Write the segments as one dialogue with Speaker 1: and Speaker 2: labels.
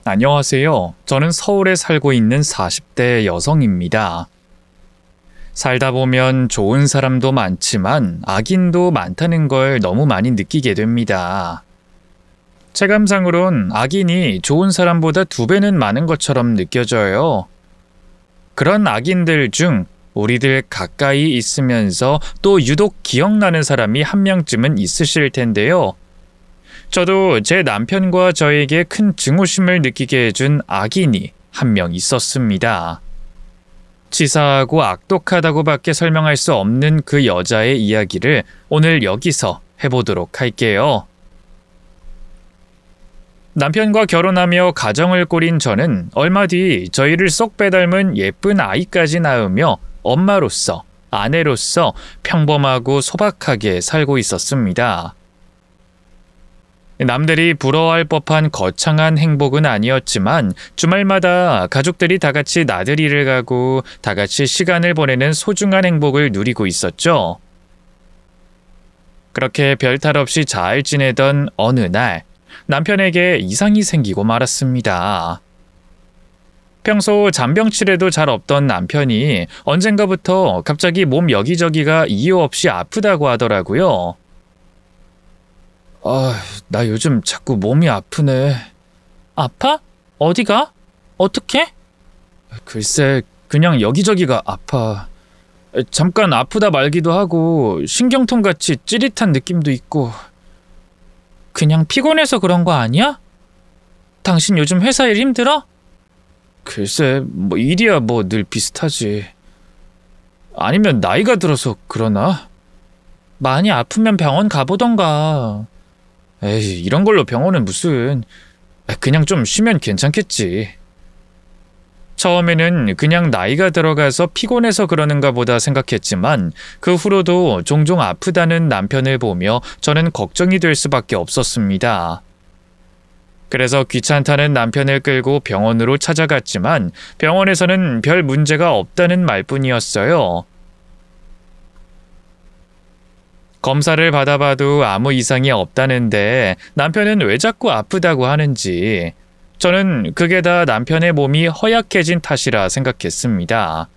Speaker 1: 안녕하세요. 저는 서울에 살고 있는 40대 여성입니다. 살다 보면 좋은 사람도 많지만 악인도 많다는 걸 너무 많이 느끼게 됩니다. 체감상으론 악인이 좋은 사람보다 2배는 많은 것처럼 느껴져요. 그런 악인들 중 우리들 가까이 있으면서 또 유독 기억나는 사람이 한 명쯤은 있으실 텐데요. 저도 제 남편과 저에게 큰 증오심을 느끼게 해준 악인이 한 명 있었습니다. 치사하고 악독하다고밖에 설명할 수 없는 그 여자의 이야기를 오늘 여기서 해보도록 할게요. 남편과 결혼하며 가정을 꾸린 저는 얼마 뒤 저희를 쏙 빼닮은 예쁜 아이까지 낳으며 엄마로서, 아내로서 평범하고 소박하게 살고 있었습니다. 남들이 부러워할 법한 거창한 행복은 아니었지만 주말마다 가족들이 다 같이 나들이를 가고 다 같이 시간을 보내는 소중한 행복을 누리고 있었죠. 그렇게 별탈 없이 잘 지내던 어느 날 남편에게 이상이 생기고 말았습니다. 평소 잔병치레도 잘 없던 남편이 언젠가부터 갑자기 몸 여기저기가 이유 없이 아프다고 하더라고요. 나 요즘 자꾸 몸이 아프네. 아파? 어디가? 어떻게? 글쎄, 그냥 여기저기가 아파. 잠깐 아프다 말기도 하고 신경통같이 찌릿한 느낌도 있고. 그냥 피곤해서 그런 거 아니야? 당신 요즘 회사 일 힘들어? 글쎄, 일이야 늘 비슷하지. 아니면 나이가 들어서 그러나? 많이 아프면 병원 가보던가. 에이, 이런 걸로 병원은 무슨. 그냥 좀 쉬면 괜찮겠지. 처음에는 그냥 나이가 들어가서 피곤해서 그러는가 보다 생각했지만 그 후로도 종종 아프다는 남편을 보며 저는 걱정이 될 수밖에 없었습니다. 그래서 귀찮다는 남편을 끌고 병원으로 찾아갔지만 병원에서는 별 문제가 없다는 말뿐이었어요. 검사를 받아봐도 아무 이상이 없다는데 남편은 왜 자꾸 아프다고 하는지 저는 그게 다 남편의 몸이 허약해진 탓이라 생각했습니다.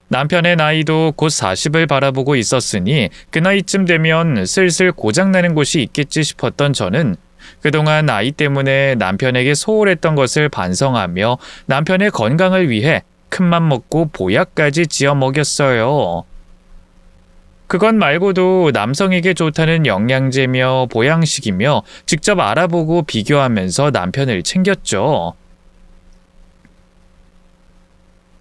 Speaker 1: 남편의 나이도 곧 40을 바라보고 있었으니 그 나이쯤 되면 슬슬 고장나는 곳이 있겠지 싶었던 저는 그동안 아이 때문에 남편에게 소홀했던 것을 반성하며 남편의 건강을 위해 큰맘 먹고 보약까지 지어 먹였어요. 그것 말고도 남성에게 좋다는 영양제며 보양식이며 직접 알아보고 비교하면서 남편을 챙겼죠.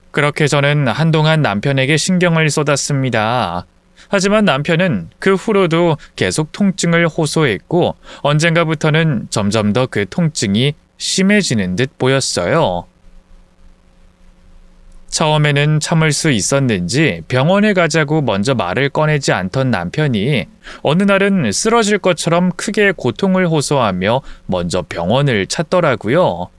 Speaker 1: 그렇게 저는 한동안 남편에게 신경을 쏟았습니다. 하지만 남편은 그 후로도 계속 통증을 호소했고 언젠가부터는 점점 더 그 통증이 심해지는 듯 보였어요. 처음에는 참을 수 있었는지 병원에 가자고 먼저 말을 꺼내지 않던 남편이 어느 날은 쓰러질 것처럼 크게 고통을 호소하며 먼저 병원을 찾더라고요.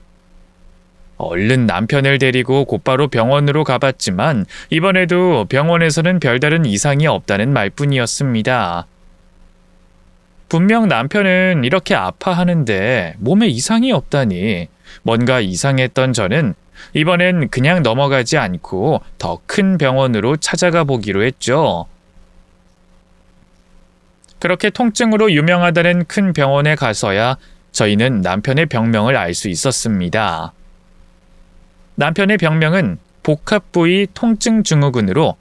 Speaker 1: 얼른 남편을 데리고 곧바로 병원으로 가봤지만 이번에도 병원에서는 별다른 이상이 없다는 말뿐이었습니다. 분명 남편은 이렇게 아파하는데 몸에 이상이 없다니 뭔가 이상했던 저는 이번엔 그냥 넘어가지 않고 더 큰 병원으로 찾아가 보기로 했죠. 그렇게 통증으로 유명하다는 큰 병원에 가서야 저희는 남편의 병명을 알 수 있었습니다. 남편의 병명은 복합부위 통증 증후군으로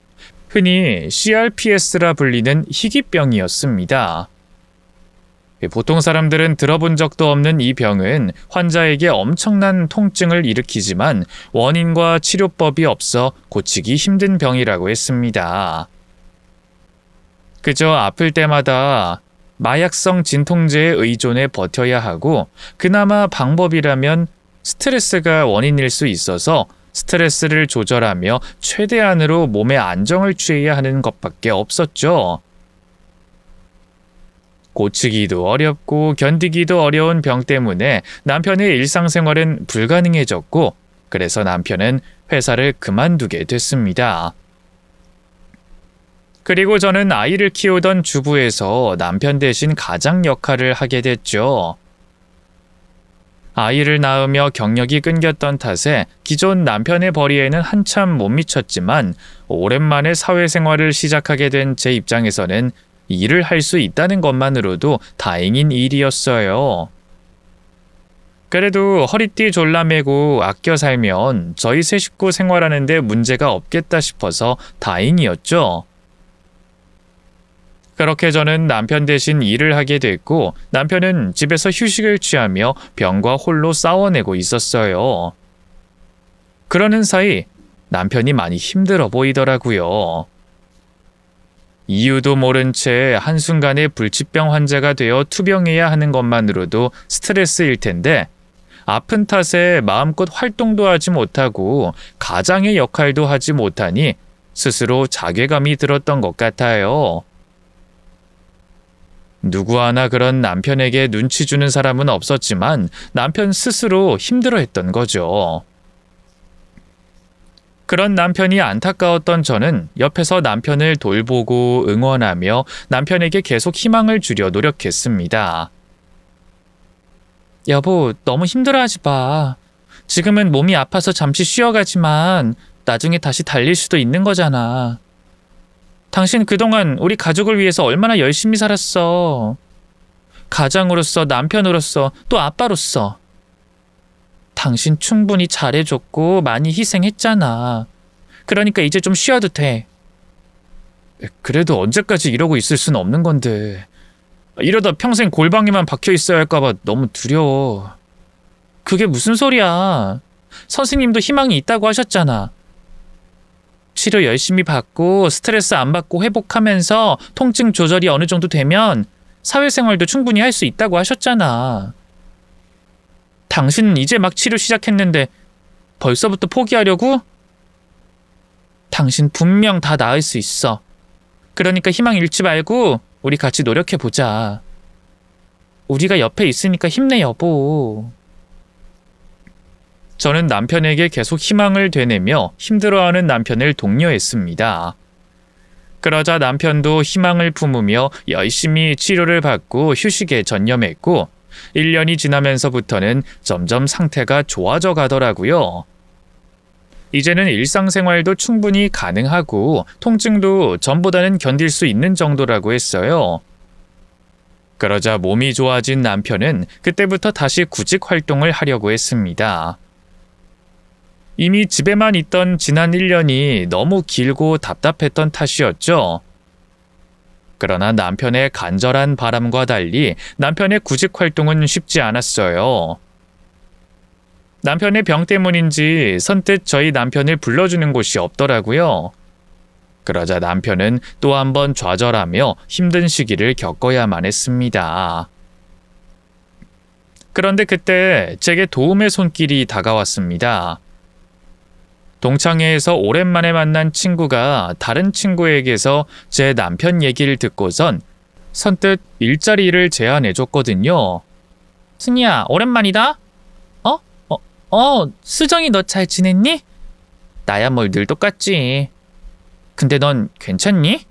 Speaker 1: 흔히 CRPS라 불리는 희귀병이었습니다. 보통 사람들은 들어본 적도 없는 이 병은 환자에게 엄청난 통증을 일으키지만 원인과 치료법이 없어 고치기 힘든 병이라고 했습니다. 그저 아플 때마다 마약성 진통제에 의존해 버텨야 하고 그나마 방법이라면 스트레스가 원인일 수 있어서 스트레스를 조절하며 최대한으로 몸의 안정을 취해야 하는 것밖에 없었죠. 고치기도 어렵고 견디기도 어려운 병 때문에 남편의 일상생활은 불가능해졌고 그래서 남편은 회사를 그만두게 됐습니다. 그리고 저는 아이를 키우던 주부에서 남편 대신 가장 역할을 하게 됐죠. 아이를 낳으며 경력이 끊겼던 탓에 기존 남편의 벌이에는 한참 못 미쳤지만 오랜만에 사회생활을 시작하게 된 제 입장에서는 일을 할 수 있다는 것만으로도 다행인 일이었어요. 그래도 허리띠 졸라매고 아껴 살면 저희 세 식구 생활하는데 문제가 없겠다 싶어서 다행이었죠. 그렇게 저는 남편 대신 일을 하게 됐고 남편은 집에서 휴식을 취하며 병과 홀로 싸워내고 있었어요. 그러는 사이 남편이 많이 힘들어 보이더라고요. 이유도 모른 채 한순간에 불치병 환자가 되어 투병해야 하는 것만으로도 스트레스일 텐데 아픈 탓에 마음껏 활동도 하지 못하고 가장의 역할도 하지 못하니 스스로 자괴감이 들었던 것 같아요. 누구 하나 그런 남편에게 눈치 주는 사람은 없었지만 남편 스스로 힘들어했던 거죠. 그런 남편이 안타까웠던 저는 옆에서 남편을 돌보고 응원하며 남편에게 계속 희망을 주려 노력했습니다. 여보, 너무 힘들어하지 마. 지금은 몸이 아파서 잠시 쉬어가지만 나중에 다시 달릴 수도 있는 거잖아. 당신 그동안 우리 가족을 위해서 얼마나 열심히 살았어. 가장으로서, 남편으로서, 또 아빠로서. 당신 충분히 잘해줬고 많이 희생했잖아. 그러니까 이제 좀 쉬어도 돼. 그래도 언제까지 이러고 있을 순 없는 건데. 이러다 평생 골방에만 박혀 있어야 할까봐 너무 두려워. 그게 무슨 소리야. 선생님도 희망이 있다고 하셨잖아. 치료 열심히 받고 스트레스 안 받고 회복하면서 통증 조절이 어느 정도 되면 사회생활도 충분히 할 수 있다고 하셨잖아. 당신은 이제 막 치료 시작했는데 벌써부터 포기하려고? 당신 분명 다 나을 수 있어. 그러니까 희망 잃지 말고 우리 같이 노력해보자. 우리가 옆에 있으니까 힘내, 여보. 저는 남편에게 계속 희망을 되내며 힘들어하는 남편을 독려했습니다. 그러자 남편도 희망을 품으며 열심히 치료를 받고 휴식에 전념했고 1년이 지나면서부터는 점점 상태가 좋아져 가더라고요. 이제는 일상생활도 충분히 가능하고 통증도 전보다는 견딜 수 있는 정도라고 했어요. 그러자 몸이 좋아진 남편은 그때부터 다시 구직 활동을 하려고 했습니다. 이미 집에만 있던 지난 1년이 너무 길고 답답했던 탓이었죠. 그러나 남편의 간절한 바람과 달리 남편의 구직 활동은 쉽지 않았어요. 남편의 병 때문인지 선뜻 저희 남편을 불러주는 곳이 없더라고요. 그러자 남편은 또 한 번 좌절하며 힘든 시기를 겪어야만 했습니다. 그런데 그때 제게 도움의 손길이 다가왔습니다. 동창회에서 오랜만에 만난 친구가 다른 친구에게서 제 남편 얘기를 듣고선 선뜻 일자리를 제안해줬거든요. 승희야, 오랜만이다? 수정이 너 잘 지냈니? 나야 뭘 늘 똑같지. 근데 넌 괜찮니?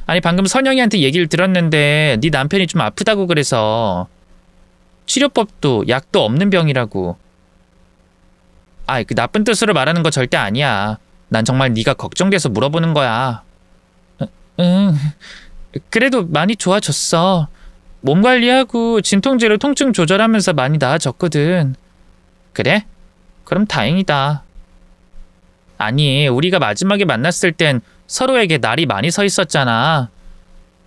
Speaker 1: 아니 방금 선영이한테 얘기를 들었는데 네 남편이 좀 아프다고 그래서 치료법도 약도 없는 병이라고. 그 나쁜 뜻으로 말하는 거 절대 아니야. 난 정말 네가 걱정돼서 물어보는 거야. 응. 그래도 많이 좋아졌어. 몸 관리하고 진통제로 통증 조절하면서 많이 나아졌거든. 그래? 그럼 다행이다. 아니, 우리가 마지막에 만났을 땐 서로에게 날이 많이 서 있었잖아.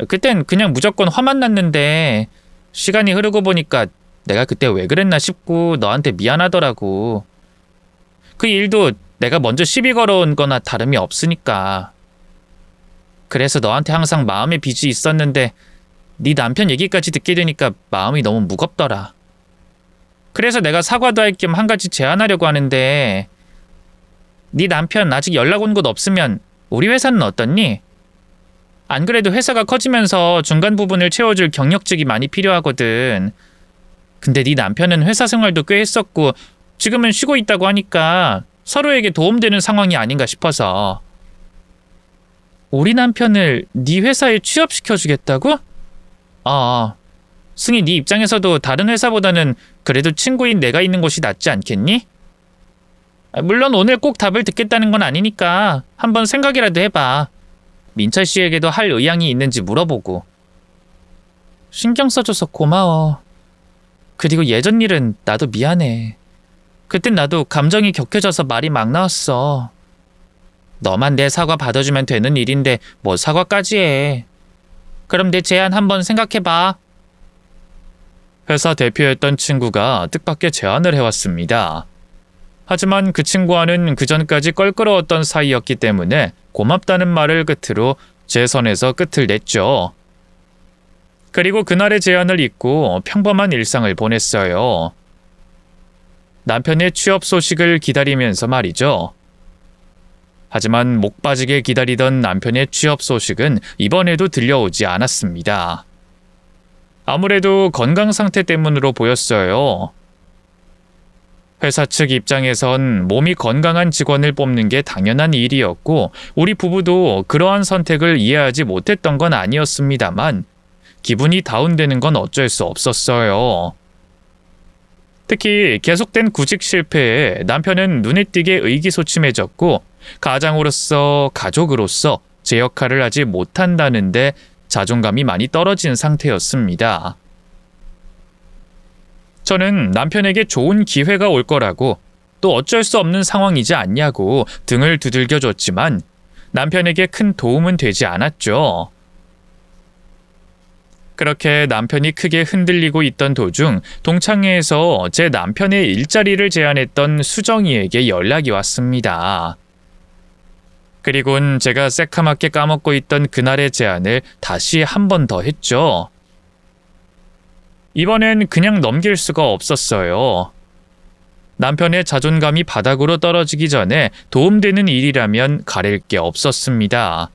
Speaker 1: 그땐 그냥 무조건 화만 났는데 시간이 흐르고 보니까 내가 그때 왜 그랬나 싶고 너한테 미안하더라고. 그 일도 내가 먼저 시비 걸어온 거나 다름이 없으니까. 그래서 너한테 항상 마음의 빚이 있었는데 네 남편 얘기까지 듣게 되니까 마음이 너무 무겁더라. 그래서 내가 사과도 할 겸 한 가지 제안하려고 하는데 네 남편 아직 연락 온 곳 없으면 우리 회사는 어떻니? 안 그래도 회사가 커지면서 중간 부분을 채워줄 경력직이 많이 필요하거든. 근데 네 남편은 회사 생활도 꽤 했었고 지금은 쉬고 있다고 하니까 서로에게 도움되는 상황이 아닌가 싶어서. 우리 남편을 네 회사에 취업시켜주겠다고? 승희 네 입장에서도 다른 회사보다는 그래도 친구인 내가 있는 곳이 낫지 않겠니? 물론 오늘 꼭 답을 듣겠다는 건 아니니까 한번 생각이라도 해봐. 민철 씨에게도 할 의향이 있는지 물어보고. 신경 써줘서 고마워. 그리고 예전 일은 나도 미안해. 그땐 나도 감정이 격해져서 말이 막 나왔어. 너만 내 사과 받아주면 되는 일인데 뭐 사과까지 해. 그럼 내 제안 한번 생각해봐. 회사 대표였던 친구가 뜻밖의 제안을 해왔습니다. 하지만 그 친구와는 그전까지 껄끄러웠던 사이였기 때문에 고맙다는 말을 끝으로 제 선에서 끝을 냈죠. 그리고 그날의 제안을 잊고 평범한 일상을 보냈어요. 남편의 취업 소식을 기다리면서 말이죠. 하지만 목 빠지게 기다리던 남편의 취업 소식은 이번에도 들려오지 않았습니다. 아무래도 건강 상태 때문으로 보였어요. 회사 측 입장에선 몸이 건강한 직원을 뽑는 게 당연한 일이었고 우리 부부도 그러한 선택을 이해하지 못했던 건 아니었습니다만 기분이 다운되는 건 어쩔 수 없었어요. 특히 계속된 구직 실패에 남편은 눈에 띄게 의기소침해졌고 가장으로서 가족으로서 제 역할을 하지 못한다는데 자존감이 많이 떨어진 상태였습니다. 저는 남편에게 좋은 기회가 올 거라고 또 어쩔 수 없는 상황이지 않냐고 등을 두들겨 줬지만 남편에게 큰 도움은 되지 않았죠. 그렇게 남편이 크게 흔들리고 있던 도중 동창회에서 제 남편의 일자리를 제안했던 수정이에게 연락이 왔습니다. 그리곤 제가 새카맣게 까먹고 있던 그날의 제안을 다시 한 번 더 했죠. 이번엔 그냥 넘길 수가 없었어요. 남편의 자존감이 바닥으로 떨어지기 전에 도움되는 일이라면 가릴 게 없었습니다.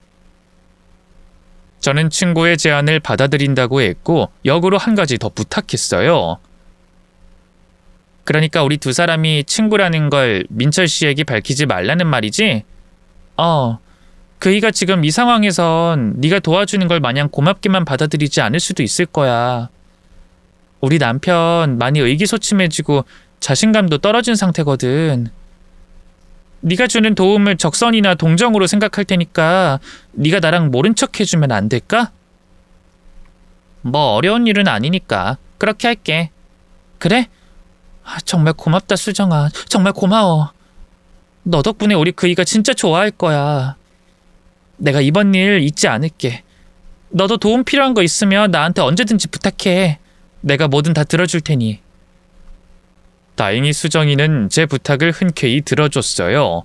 Speaker 1: 저는 친구의 제안을 받아들인다고 했고 역으로 한 가지 더 부탁했어요. 그러니까 우리 두 사람이 친구라는 걸 민철 씨에게 밝히지 말라는 말이지? 그이가 지금 이 상황에선 네가 도와주는 걸 마냥 고맙게만 받아들이지 않을 수도 있을 거야. 우리 남편 많이 의기소침해지고 자신감도 떨어진 상태거든. 네가 주는 도움을 적선이나 동정으로 생각할 테니까 네가 나랑 모른 척 해주면 안 될까? 뭐 어려운 일은 아니니까 그렇게 할게. 그래? 정말 고맙다 수정아. 정말 고마워. 너 덕분에 우리 그이가 진짜 좋아할 거야. 내가 이번 일 잊지 않을게. 너도 도움 필요한 거 있으면 나한테 언제든지 부탁해. 내가 뭐든 다 들어줄 테니. 다행히 수정이는 제 부탁을 흔쾌히 들어줬어요.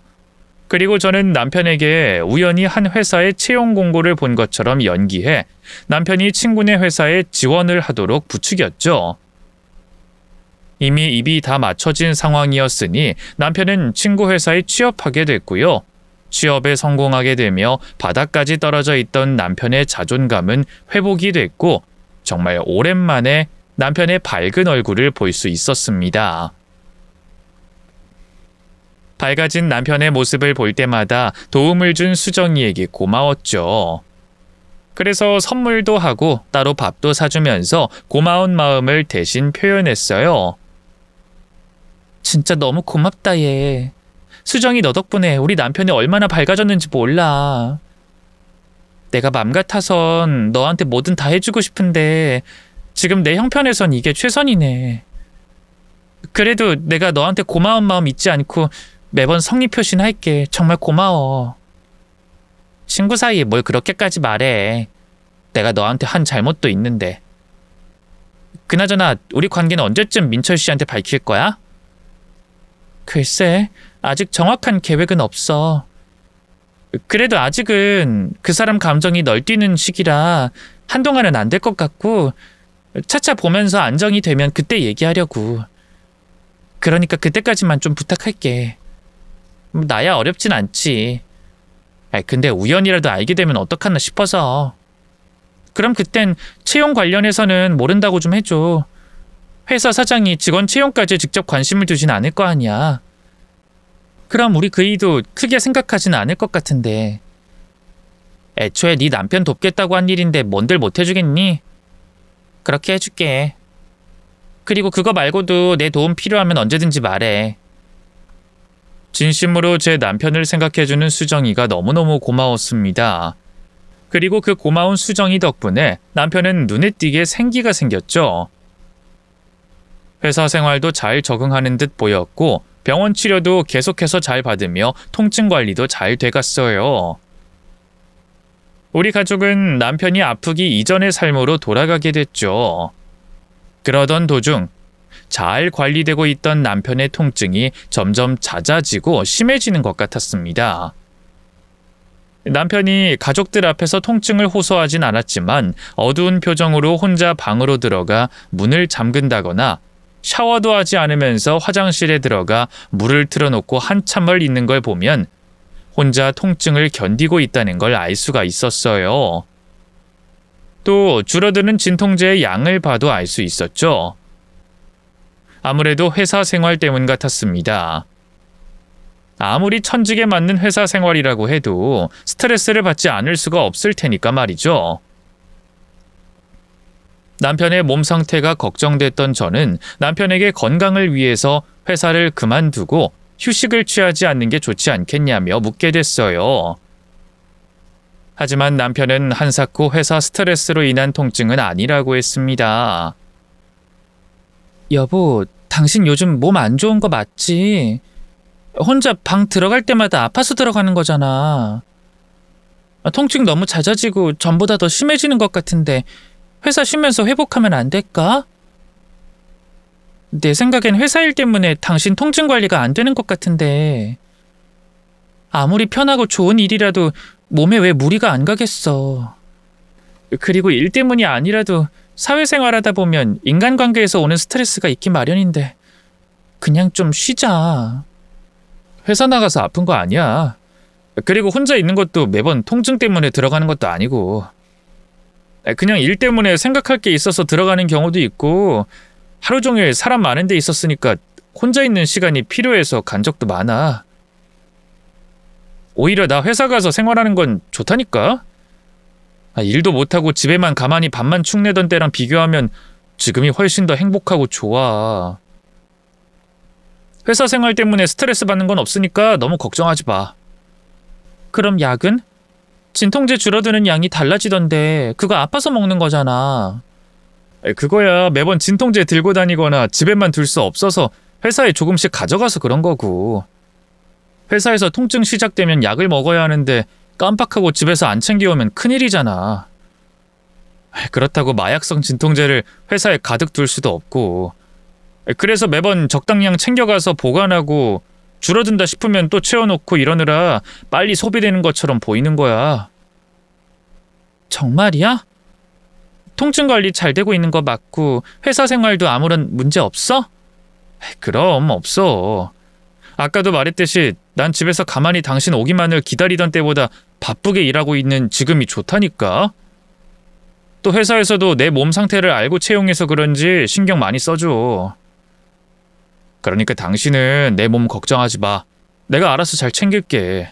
Speaker 1: 그리고 저는 남편에게 우연히 한 회사의 채용 공고를 본 것처럼 연기해 남편이 친구네 회사에 지원을 하도록 부추겼죠. 이미 입이 다 맞춰진 상황이었으니 남편은 친구 회사에 취업하게 됐고요. 취업에 성공하게 되며 바닥까지 떨어져 있던 남편의 자존감은 회복이 됐고 정말 오랜만에 남편의 밝은 얼굴을 볼 수 있었습니다. 밝아진 남편의 모습을 볼 때마다 도움을 준 수정이에게 고마웠죠. 그래서 선물도 하고 따로 밥도 사주면서 고마운 마음을 대신 표현했어요. 진짜 너무 고맙다 얘. 수정이 너 덕분에 우리 남편이 얼마나 밝아졌는지 몰라. 내가 맘 같아선 너한테 뭐든 다 해주고 싶은데 지금 내 형편에선 이게 최선이네. 그래도 내가 너한테 고마운 마음 잊지 않고 매번 성의 표시는 할게. 정말 고마워. 친구 사이에 뭘 그렇게까지 말해. 내가 너한테 한 잘못도 있는데. 그나저나 우리 관계는 언제쯤 민철 씨한테 밝힐 거야? 글쎄, 아직 정확한 계획은 없어. 그래도 아직은 그 사람 감정이 널뛰는 시기라 한동안은 안 될 것 같고 차차 보면서 안정이 되면 그때 얘기하려고. 그러니까 그때까지만 좀 부탁할게. 나야 어렵진 않지. 근데 우연이라도 알게 되면 어떡하나 싶어서. 그럼 그땐 채용 관련해서는 모른다고 좀 해줘. 회사 사장이 직원 채용까지 직접 관심을 두진 않을 거 아니야. 그럼 우리 그이도 크게 생각하진 않을 것 같은데. 애초에 네 남편 돕겠다고 한 일인데 뭔들 못 해주겠니?
Speaker 2: 그렇게 해줄게. 그리고 그거 말고도 내 도움 필요하면 언제든지 말해.
Speaker 1: 진심으로 제 남편을 생각해주는 수정이가 너무너무 고마웠습니다. 그리고 그 고마운 수정이 덕분에 남편은 눈에 띄게 생기가 생겼죠. 회사 생활도 잘 적응하는 듯 보였고 병원 치료도 계속해서 잘 받으며 통증 관리도 잘 돼갔어요. 우리 가족은 남편이 아프기 이전의 삶으로 돌아가게 됐죠. 그러던 도중 잘 관리되고 있던 남편의 통증이 점점 잦아지고 심해지는 것 같았습니다. 남편이 가족들 앞에서 통증을 호소하진 않았지만 어두운 표정으로 혼자 방으로 들어가 문을 잠근다거나 샤워도 하지 않으면서 화장실에 들어가 물을 틀어놓고 한참을 있는 걸 보면 혼자 통증을 견디고 있다는 걸 알 수가 있었어요. 또 줄어드는 진통제의 양을 봐도 알 수 있었죠. 아무래도 회사 생활 때문 같았습니다. 아무리 천직에 맞는 회사 생활이라고 해도 스트레스를 받지 않을 수가 없을 테니까 말이죠. 남편의 몸 상태가 걱정됐던 저는 남편에게 건강을 위해서 회사를 그만두고 휴식을 취하지 않는 게 좋지 않겠냐며 묻게 됐어요. 하지만 남편은 한사코 회사 스트레스로 인한 통증은 아니라고 했습니다.
Speaker 2: 여보, 당신 요즘 몸 안 좋은 거 맞지? 혼자 방 들어갈 때마다 아파서 들어가는 거잖아. 통증 너무 잦아지고 전보다 더 심해지는 것 같은데 회사 쉬면서 회복하면 안 될까? 내 생각엔 회사 일 때문에 당신 통증 관리가 안 되는 것 같은데 아무리 편하고 좋은 일이라도 몸에 왜 무리가 안 가겠어. 그리고 일 때문이 아니라도 사회생활하다 보면 인간관계에서 오는 스트레스가 있기 마련인데 그냥 좀 쉬자.
Speaker 1: 회사 나가서 아픈 거 아니야. 그리고 혼자 있는 것도 매번 통증 때문에 들어가는 것도 아니고 그냥 일 때문에 생각할 게 있어서 들어가는 경우도 있고 하루 종일 사람 많은 데 있었으니까 혼자 있는 시간이 필요해서 간 적도 많아. 오히려 나 회사 가서 생활하는 건 좋다니까. 일도 못하고 집에만 가만히 밥만 축내던 때랑 비교하면 지금이 훨씬 더 행복하고 좋아. 회사 생활 때문에 스트레스 받는 건 없으니까 너무 걱정하지 마.
Speaker 2: 그럼 약은? 진통제 줄어드는 양이 달라지던데 그거 아파서 먹는 거잖아.
Speaker 1: 그거야 매번 진통제 들고 다니거나 집에만 둘 수 없어서 회사에 조금씩 가져가서 그런 거고. 회사에서 통증 시작되면 약을 먹어야 하는데 깜빡하고 집에서 안 챙겨오면 큰일이잖아. 그렇다고 마약성 진통제를 회사에 가득 둘 수도 없고. 그래서 매번 적당량 챙겨가서 보관하고 줄어든다 싶으면 또 채워놓고 이러느라 빨리 소비되는 것처럼 보이는 거야.
Speaker 2: 정말이야? 통증 관리 잘 되고 있는 거 맞고 회사 생활도 아무런 문제 없어?
Speaker 1: 그럼 없어. 아까도 말했듯이 난 집에서 가만히 당신 오기만을 기다리던 때보다 바쁘게 일하고 있는 지금이 좋다니까. 또 회사에서도 내 몸 상태를 알고 채용해서 그런지 신경 많이 써줘. 그러니까 당신은 내 몸 걱정하지 마. 내가 알아서 잘 챙길게.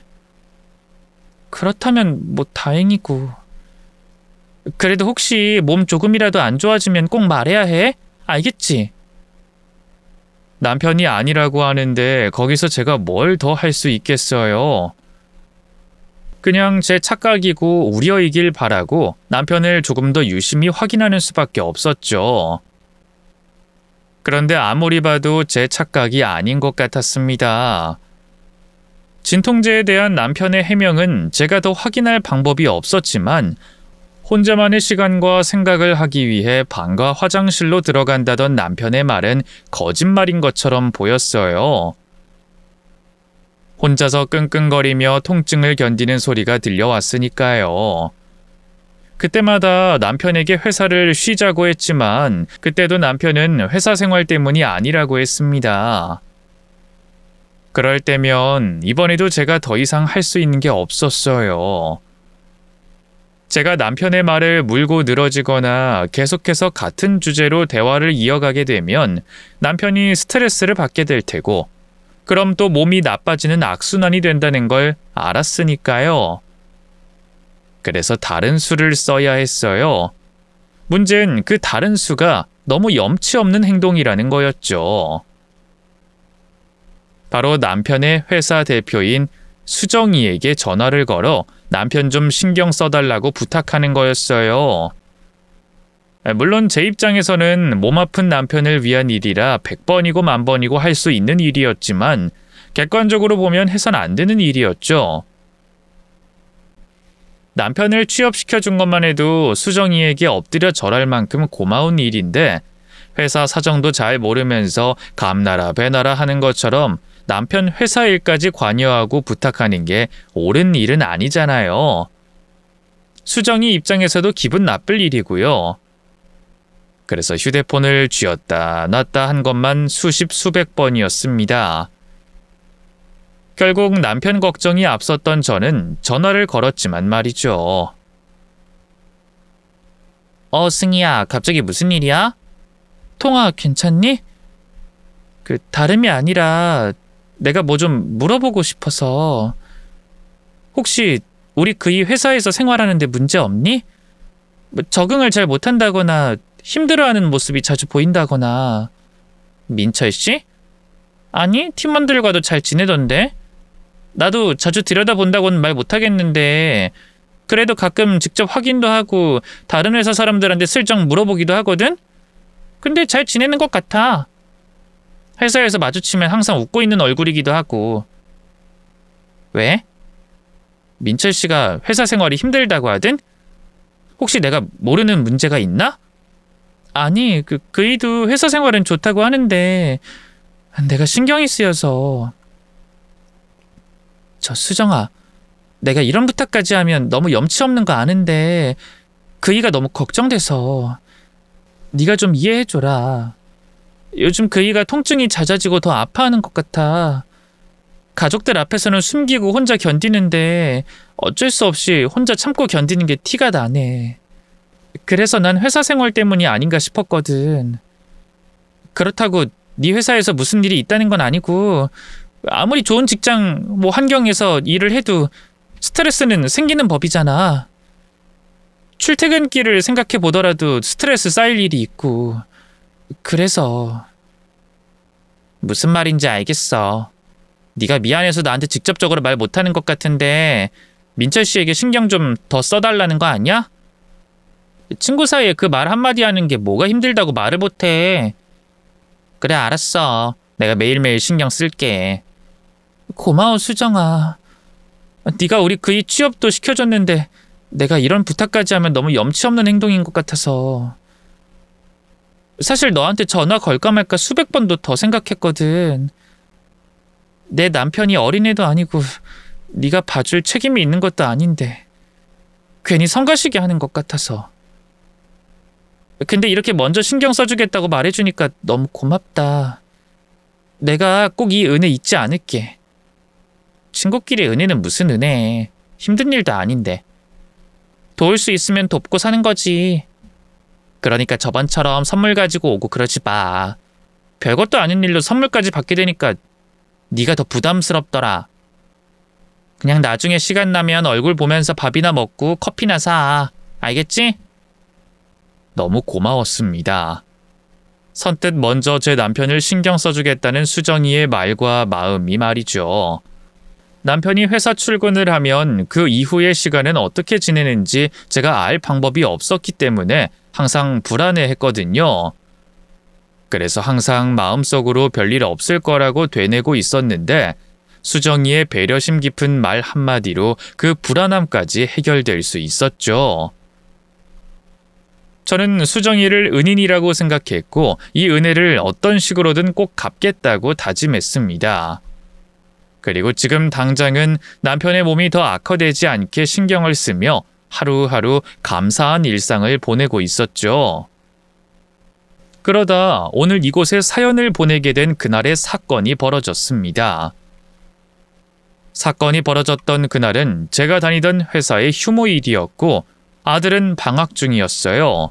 Speaker 2: 그렇다면 뭐 다행이고. 그래도 혹시 몸 조금이라도 안 좋아지면 꼭 말해야 해? 알겠지?
Speaker 1: 남편이 아니라고 하는데 거기서 제가 뭘 더 할 수 있겠어요. 그냥 제 착각이고 우려이길 바라고 남편을 조금 더 유심히 확인하는 수밖에 없었죠. 그런데 아무리 봐도 제 착각이 아닌 것 같았습니다. 진통제에 대한 남편의 해명은 제가 더 확인할 방법이 없었지만 혼자만의 시간과 생각을 하기 위해 방과 화장실로 들어간다던 남편의 말은 거짓말인 것처럼 보였어요. 혼자서 끙끙거리며 통증을 견디는 소리가 들려왔으니까요. 그때마다 남편에게 회사를 쉬자고 했지만 그때도 남편은 회사 생활 때문이 아니라고 했습니다. 그럴 때면 이번에도 제가 더 이상 할 수 있는 게 없었어요. 제가 남편의 말을 물고 늘어지거나 계속해서 같은 주제로 대화를 이어가게 되면 남편이 스트레스를 받게 될 테고 그럼 또 몸이 나빠지는 악순환이 된다는 걸 알았으니까요. 그래서 다른 수를 써야 했어요. 문제는 그 다른 수가 너무 염치 없는 행동이라는 거였죠. 바로 남편의 회사 대표인 수정이에게 전화를 걸어 남편 좀 신경 써달라고 부탁하는 거였어요. 물론 제 입장에서는 몸 아픈 남편을 위한 일이라 100번이고 1000번이고 할 수 있는 일이었지만 객관적으로 보면 해선 안 되는 일이었죠. 남편을 취업시켜준 것만 해도 수정이에게 엎드려 절할 만큼 고마운 일인데 회사 사정도 잘 모르면서 감나라 배나라 하는 것처럼 남편 회사 일까지 관여하고 부탁하는 게 옳은 일은 아니잖아요. 수정이 입장에서도 기분 나쁠 일이고요. 그래서 휴대폰을 쥐었다 놨다 한 것만 수십 수백 번이었습니다. 결국 남편 걱정이 앞섰던 저는 전화를 걸었지만 말이죠.
Speaker 2: 승희야, 갑자기 무슨 일이야? 통화 괜찮니? 다름이 아니라 내가 뭐 좀 물어보고 싶어서. 혹시 우리 그이 회사에서 생활하는데 문제 없니? 적응을 잘 못한다거나 힘들어하는 모습이 자주 보인다거나. 민철 씨? 아니, 팀원들과도 잘 지내던데. 나도 자주 들여다본다고는 말 못하겠는데 그래도 가끔 직접 확인도 하고 다른 회사 사람들한테 슬쩍 물어보기도 하거든? 근데 잘 지내는 것 같아. 회사에서 마주치면 항상 웃고 있는 얼굴이기도 하고. 왜? 민철 씨가 회사 생활이 힘들다고 하든? 혹시 내가 모르는 문제가 있나? 아니, 그이도 회사 생활은 좋다고 하는데 내가 신경이 쓰여서. 저 수정아, 내가 이런 부탁까지 하면 너무 염치 없는 거 아는데 그이가 너무 걱정돼서 네가 좀 이해해줘라. 요즘 그이가 통증이 잦아지고 더 아파하는 것 같아. 가족들 앞에서는 숨기고 혼자 견디는데 어쩔 수 없이 혼자 참고 견디는 게 티가 나네. 그래서 난 회사 생활 때문이 아닌가 싶었거든. 그렇다고 네 회사에서 무슨 일이 있다는 건 아니고 아무리 좋은 직장 환경에서 일을 해도 스트레스는 생기는 법이잖아. 출퇴근길을 생각해 보더라도 스트레스 쌓일 일이 있고. 그래서. 무슨 말인지 알겠어. 네가 미안해서 나한테 직접적으로 말 못하는 것 같은데 민철 씨에게 신경 좀 더 써달라는 거 아니야? 친구 사이에 그 말 한마디 하는 게 뭐가 힘들다고 말을 못해. 그래, 알았어. 내가 매일매일 신경 쓸게. 고마워, 수정아. 네가 우리 그이 취업도 시켜줬는데 내가 이런 부탁까지 하면 너무 염치 없는 행동인 것 같아서. 사실 너한테 전화 걸까 말까 수백 번도 더 생각했거든. 내 남편이 어린애도 아니고 네가 봐줄 책임이 있는 것도 아닌데 괜히 성가시게 하는 것 같아서. 근데 이렇게 먼저 신경 써주겠다고 말해주니까 너무 고맙다. 내가 꼭 이 은혜 잊지 않을게. 친구끼리 은혜는 무슨 은혜. 힘든 일도 아닌데. 도울 수 있으면 돕고 사는 거지. 그러니까 저번처럼 선물 가지고 오고 그러지 마. 별것도 아닌 일로 선물까지 받게 되니까 네가 더 부담스럽더라. 그냥 나중에 시간 나면 얼굴 보면서 밥이나 먹고 커피나 사. 알겠지?
Speaker 1: 너무 고마웠습니다. 선뜻 먼저 제 남편을 신경 써주겠다는 수정이의 말과 마음이 말이죠. 남편이 회사 출근을 하면 그 이후의 시간은 어떻게 지내는지 제가 알 방법이 없었기 때문에 항상 불안해했거든요. 그래서 항상 마음속으로 별일 없을 거라고 되뇌고 있었는데 수정이의 배려심 깊은 말 한마디로 그 불안함까지 해결될 수 있었죠. 저는 수정이를 은인이라고 생각했고 이 은혜를 어떤 식으로든 꼭 갚겠다고 다짐했습니다. 그리고 지금 당장은 남편의 몸이 더 악화되지 않게 신경을 쓰며 하루하루 감사한 일상을 보내고 있었죠. 그러다 오늘 이곳에 사연을 보내게 된 그날의 사건이 벌어졌습니다. 사건이 벌어졌던 그날은 제가 다니던 회사의 휴무일이었고 아들은 방학 중이었어요.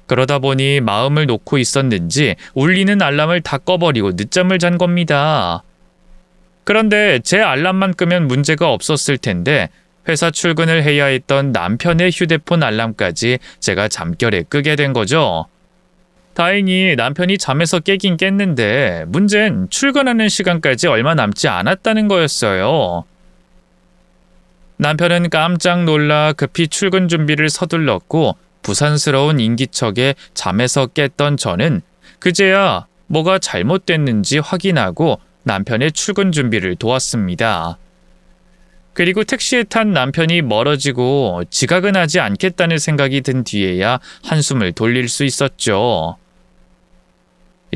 Speaker 1: 그러다 보니 마음을 놓고 있었는지 울리는 알람을 다 꺼버리고 늦잠을 잔 겁니다. 그런데 제 알람만 끄면 문제가 없었을 텐데 회사 출근을 해야 했던 남편의 휴대폰 알람까지 제가 잠결에 끄게 된 거죠. 다행히 남편이 잠에서 깨긴 깼는데 문제는 출근하는 시간까지 얼마 남지 않았다는 거였어요. 남편은 깜짝 놀라 급히 출근 준비를 서둘렀고 부산스러운 인기척에 잠에서 깼던 저는 그제야 뭐가 잘못됐는지 확인하고 남편의 출근 준비를 도왔습니다. 그리고 택시에 탄 남편이 멀어지고 지각은 하지 않겠다는 생각이 든 뒤에야 한숨을 돌릴 수 있었죠.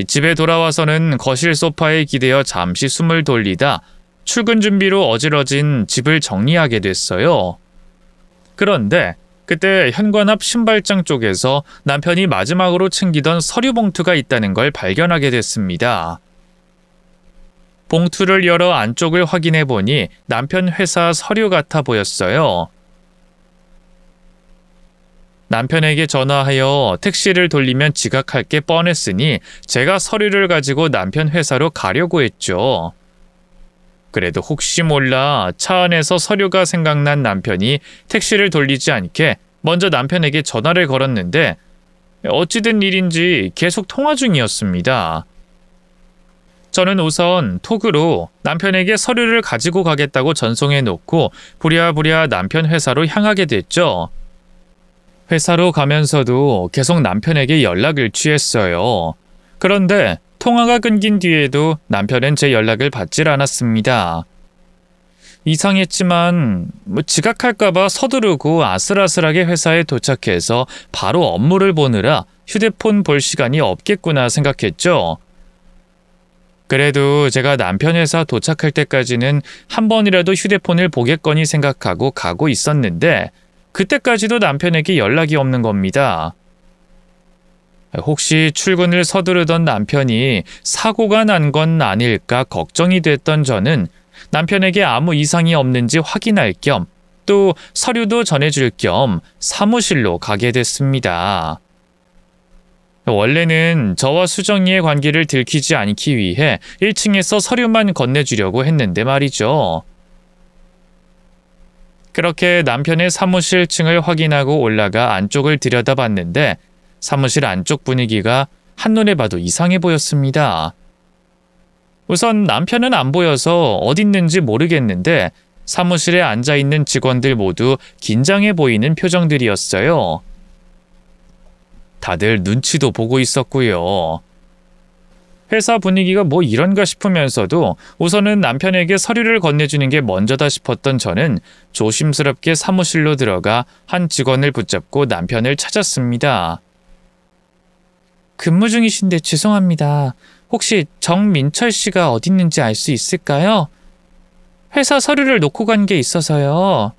Speaker 1: 집에 돌아와서는 거실 소파에 기대어 잠시 숨을 돌리다 출근 준비로 어지러진 집을 정리하게 됐어요. 그런데 그때 현관 앞 신발장 쪽에서 남편이 마지막으로 챙기던 서류 봉투가 있다는 걸 발견하게 됐습니다. 봉투를 열어 안쪽을 확인해 보니 남편 회사 서류 같아 보였어요. 남편에게 전화하여 택시를 돌리면 지각할 게 뻔했으니 제가 서류를 가지고 남편 회사로 가려고 했죠. 그래도 혹시 몰라 차 안에서 서류가 생각난 남편이 택시를 돌리지 않게 먼저 남편에게 전화를 걸었는데 어찌된 일인지 계속 통화 중이었습니다. 저는 우선 톡으로 남편에게 서류를 가지고 가겠다고 전송해 놓고 부랴부랴 남편 회사로 향하게 됐죠. 회사로 가면서도 계속 남편에게 연락을 취했어요. 그런데 통화가 끊긴 뒤에도 남편은 제 연락을 받질 않았습니다. 이상했지만 지각할까봐 서두르고 아슬아슬하게 회사에 도착해서 바로 업무를 보느라 휴대폰 볼 시간이 없겠구나 생각했죠. 그래도 제가 남편 회사 도착할 때까지는 한 번이라도 휴대폰을 보겠거니 생각하고 가고 있었는데 그때까지도 남편에게 연락이 없는 겁니다. 혹시 출근을 서두르던 남편이 사고가 난 건 아닐까 걱정이 됐던 저는 남편에게 아무 이상이 없는지 확인할 겸 또 서류도 전해줄 겸 사무실로 가게 됐습니다. 원래는 저와 수정이의 관계를 들키지 않기 위해 1층에서 서류만 건네주려고 했는데 말이죠. 그렇게 남편의 사무실 층을 확인하고 올라가 안쪽을 들여다봤는데 사무실 안쪽 분위기가 한눈에 봐도 이상해 보였습니다. 우선 남편은 안 보여서 어딨는지 모르겠는데 사무실에 앉아있는 직원들 모두 긴장해 보이는 표정들이었어요. 다들 눈치도 보고 있었고요. 회사 분위기가 뭐 이런가 싶으면서도 우선은 남편에게 서류를 건네주는 게 먼저다 싶었던 저는 조심스럽게 사무실로 들어가 한 직원을 붙잡고 남편을 찾았습니다. 근무 중이신데 죄송합니다. 혹시 정민철 씨가 어디 있는지 알 수 있을까요? 회사 서류를 놓고 간 게 있어서요.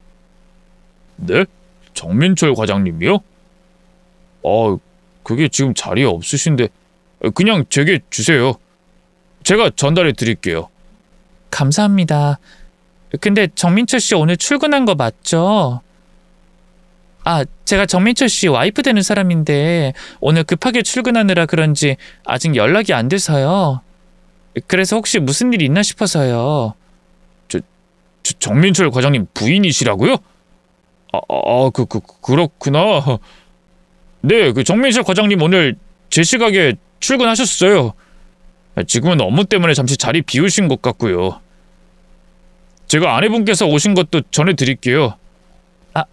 Speaker 1: 네? 정민철 과장님이요? 그게 지금 자리에 없으신데 그냥 제게 주세요. 제가 전달해 드릴게요.
Speaker 2: 감사합니다. 근데 정민철 씨 오늘 출근한 거 맞죠? 제가 정민철 씨 와이프 되는 사람인데 오늘 급하게 출근하느라 그런지 아직 연락이 안 돼서요. 그래서 혹시 무슨 일 있나 싶어서요.
Speaker 1: 정민철 과장님 부인이시라고요? 그렇구나. 네, 정민철 과장님 오늘 제 시각에 출근하셨어요. 지금은 업무 때문에 잠시 자리 비우신 것 같고요. 제가 아내분께서 오신 것도 전해드릴게요.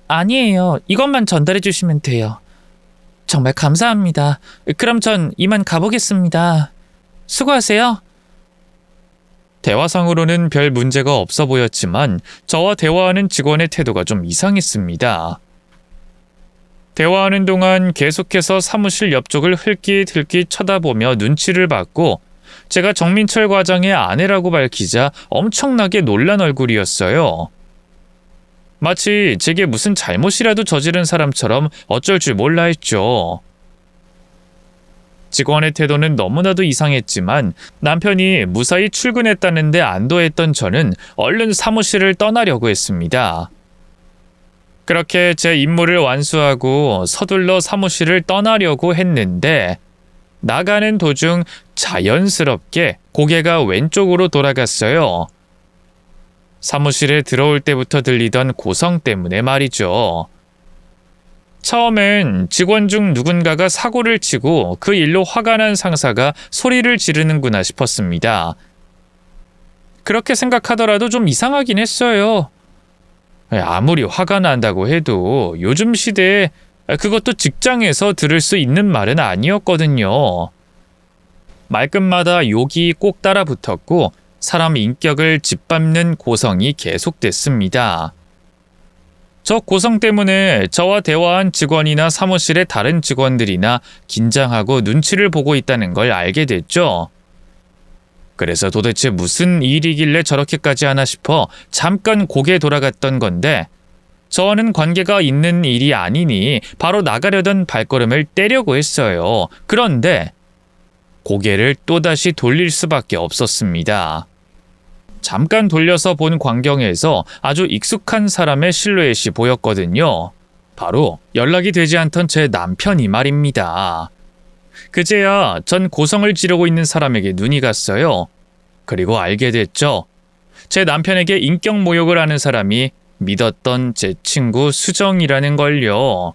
Speaker 2: 아니에요. 이것만 전달해 주시면 돼요. 정말 감사합니다. 그럼 전 이만 가보겠습니다. 수고하세요.
Speaker 1: 대화상으로는 별 문제가 없어 보였지만 저와 대화하는 직원의 태도가 좀 이상했습니다. 대화하는 동안 계속해서 사무실 옆쪽을 흘낏흘낏 쳐다보며 눈치를 봤고 제가 정민철 과장의 아내라고 밝히자 엄청나게 놀란 얼굴이었어요. 마치 제게 무슨 잘못이라도 저지른 사람처럼 어쩔 줄 몰라 했죠. 직원의 태도는 너무나도 이상했지만 남편이 무사히 출근했다는데 안도했던 저는 얼른 사무실을 떠나려고 했습니다. 그렇게 제 임무를 완수하고 서둘러 사무실을 떠나려고 했는데 나가는 도중 자연스럽게 고개가 왼쪽으로 돌아갔어요. 사무실에 들어올 때부터 들리던 고성 때문에 말이죠. 처음엔 직원 중 누군가가 사고를 치고 그 일로 화가 난 상사가 소리를 지르는구나 싶었습니다. 그렇게 생각하더라도 좀 이상하긴 했어요. 아무리 화가 난다고 해도 요즘 시대에 그것도 직장에서 들을 수 있는 말은 아니었거든요. 말끝마다 욕이 꼭 따라붙었고 사람 인격을 짓밟는 고성이 계속됐습니다. 저 고성 때문에 저와 대화한 직원이나 사무실의 다른 직원들이나 긴장하고 눈치를 보고 있다는 걸 알게 됐죠. 그래서 도대체 무슨 일이길래 저렇게까지 하나 싶어 잠깐 고개 돌아갔던 건데 저와는 관계가 있는 일이 아니니 바로 나가려던 발걸음을 떼려고 했어요. 그런데 고개를 또다시 돌릴 수밖에 없었습니다. 잠깐 돌려서 본 광경에서 아주 익숙한 사람의 실루엣이 보였거든요. 바로 연락이 되지 않던 제 남편이 말입니다. 그제야 전 고성을 지르고 있는 사람에게 눈이 갔어요. 그리고 알게 됐죠. 제 남편에게 인격 모욕을 하는 사람이 믿었던 제 친구 수정이라는 걸요.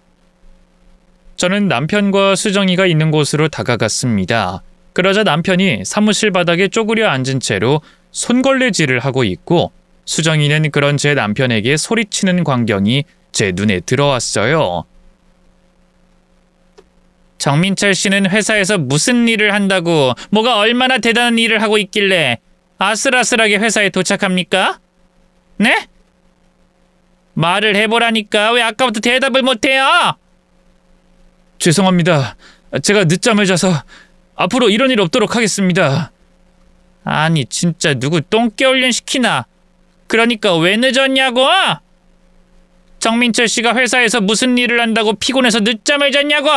Speaker 1: 저는 남편과 수정이가 있는 곳으로 다가갔습니다. 그러자 남편이 사무실 바닥에 쪼그려 앉은 채로 손걸레질을 하고 있고 수정이는 그런 제 남편에게 소리치는 광경이 제 눈에 들어왔어요. 정민철 씨는 회사에서 무슨 일을 한다고, 뭐가 얼마나 대단한 일을 하고 있길래 아슬아슬하게 회사에 도착합니까? 네? 말을 해보라니까 왜 아까부터 대답을 못해요?
Speaker 2: 죄송합니다. 제가 늦잠을 자서 앞으로 이런 일 없도록 하겠습니다.
Speaker 1: 아니 진짜 누구 똥개훈련 시키나? 그러니까 왜 늦었냐고? 정민철 씨가 회사에서 무슨 일을 한다고 피곤해서 늦잠을 잤냐고?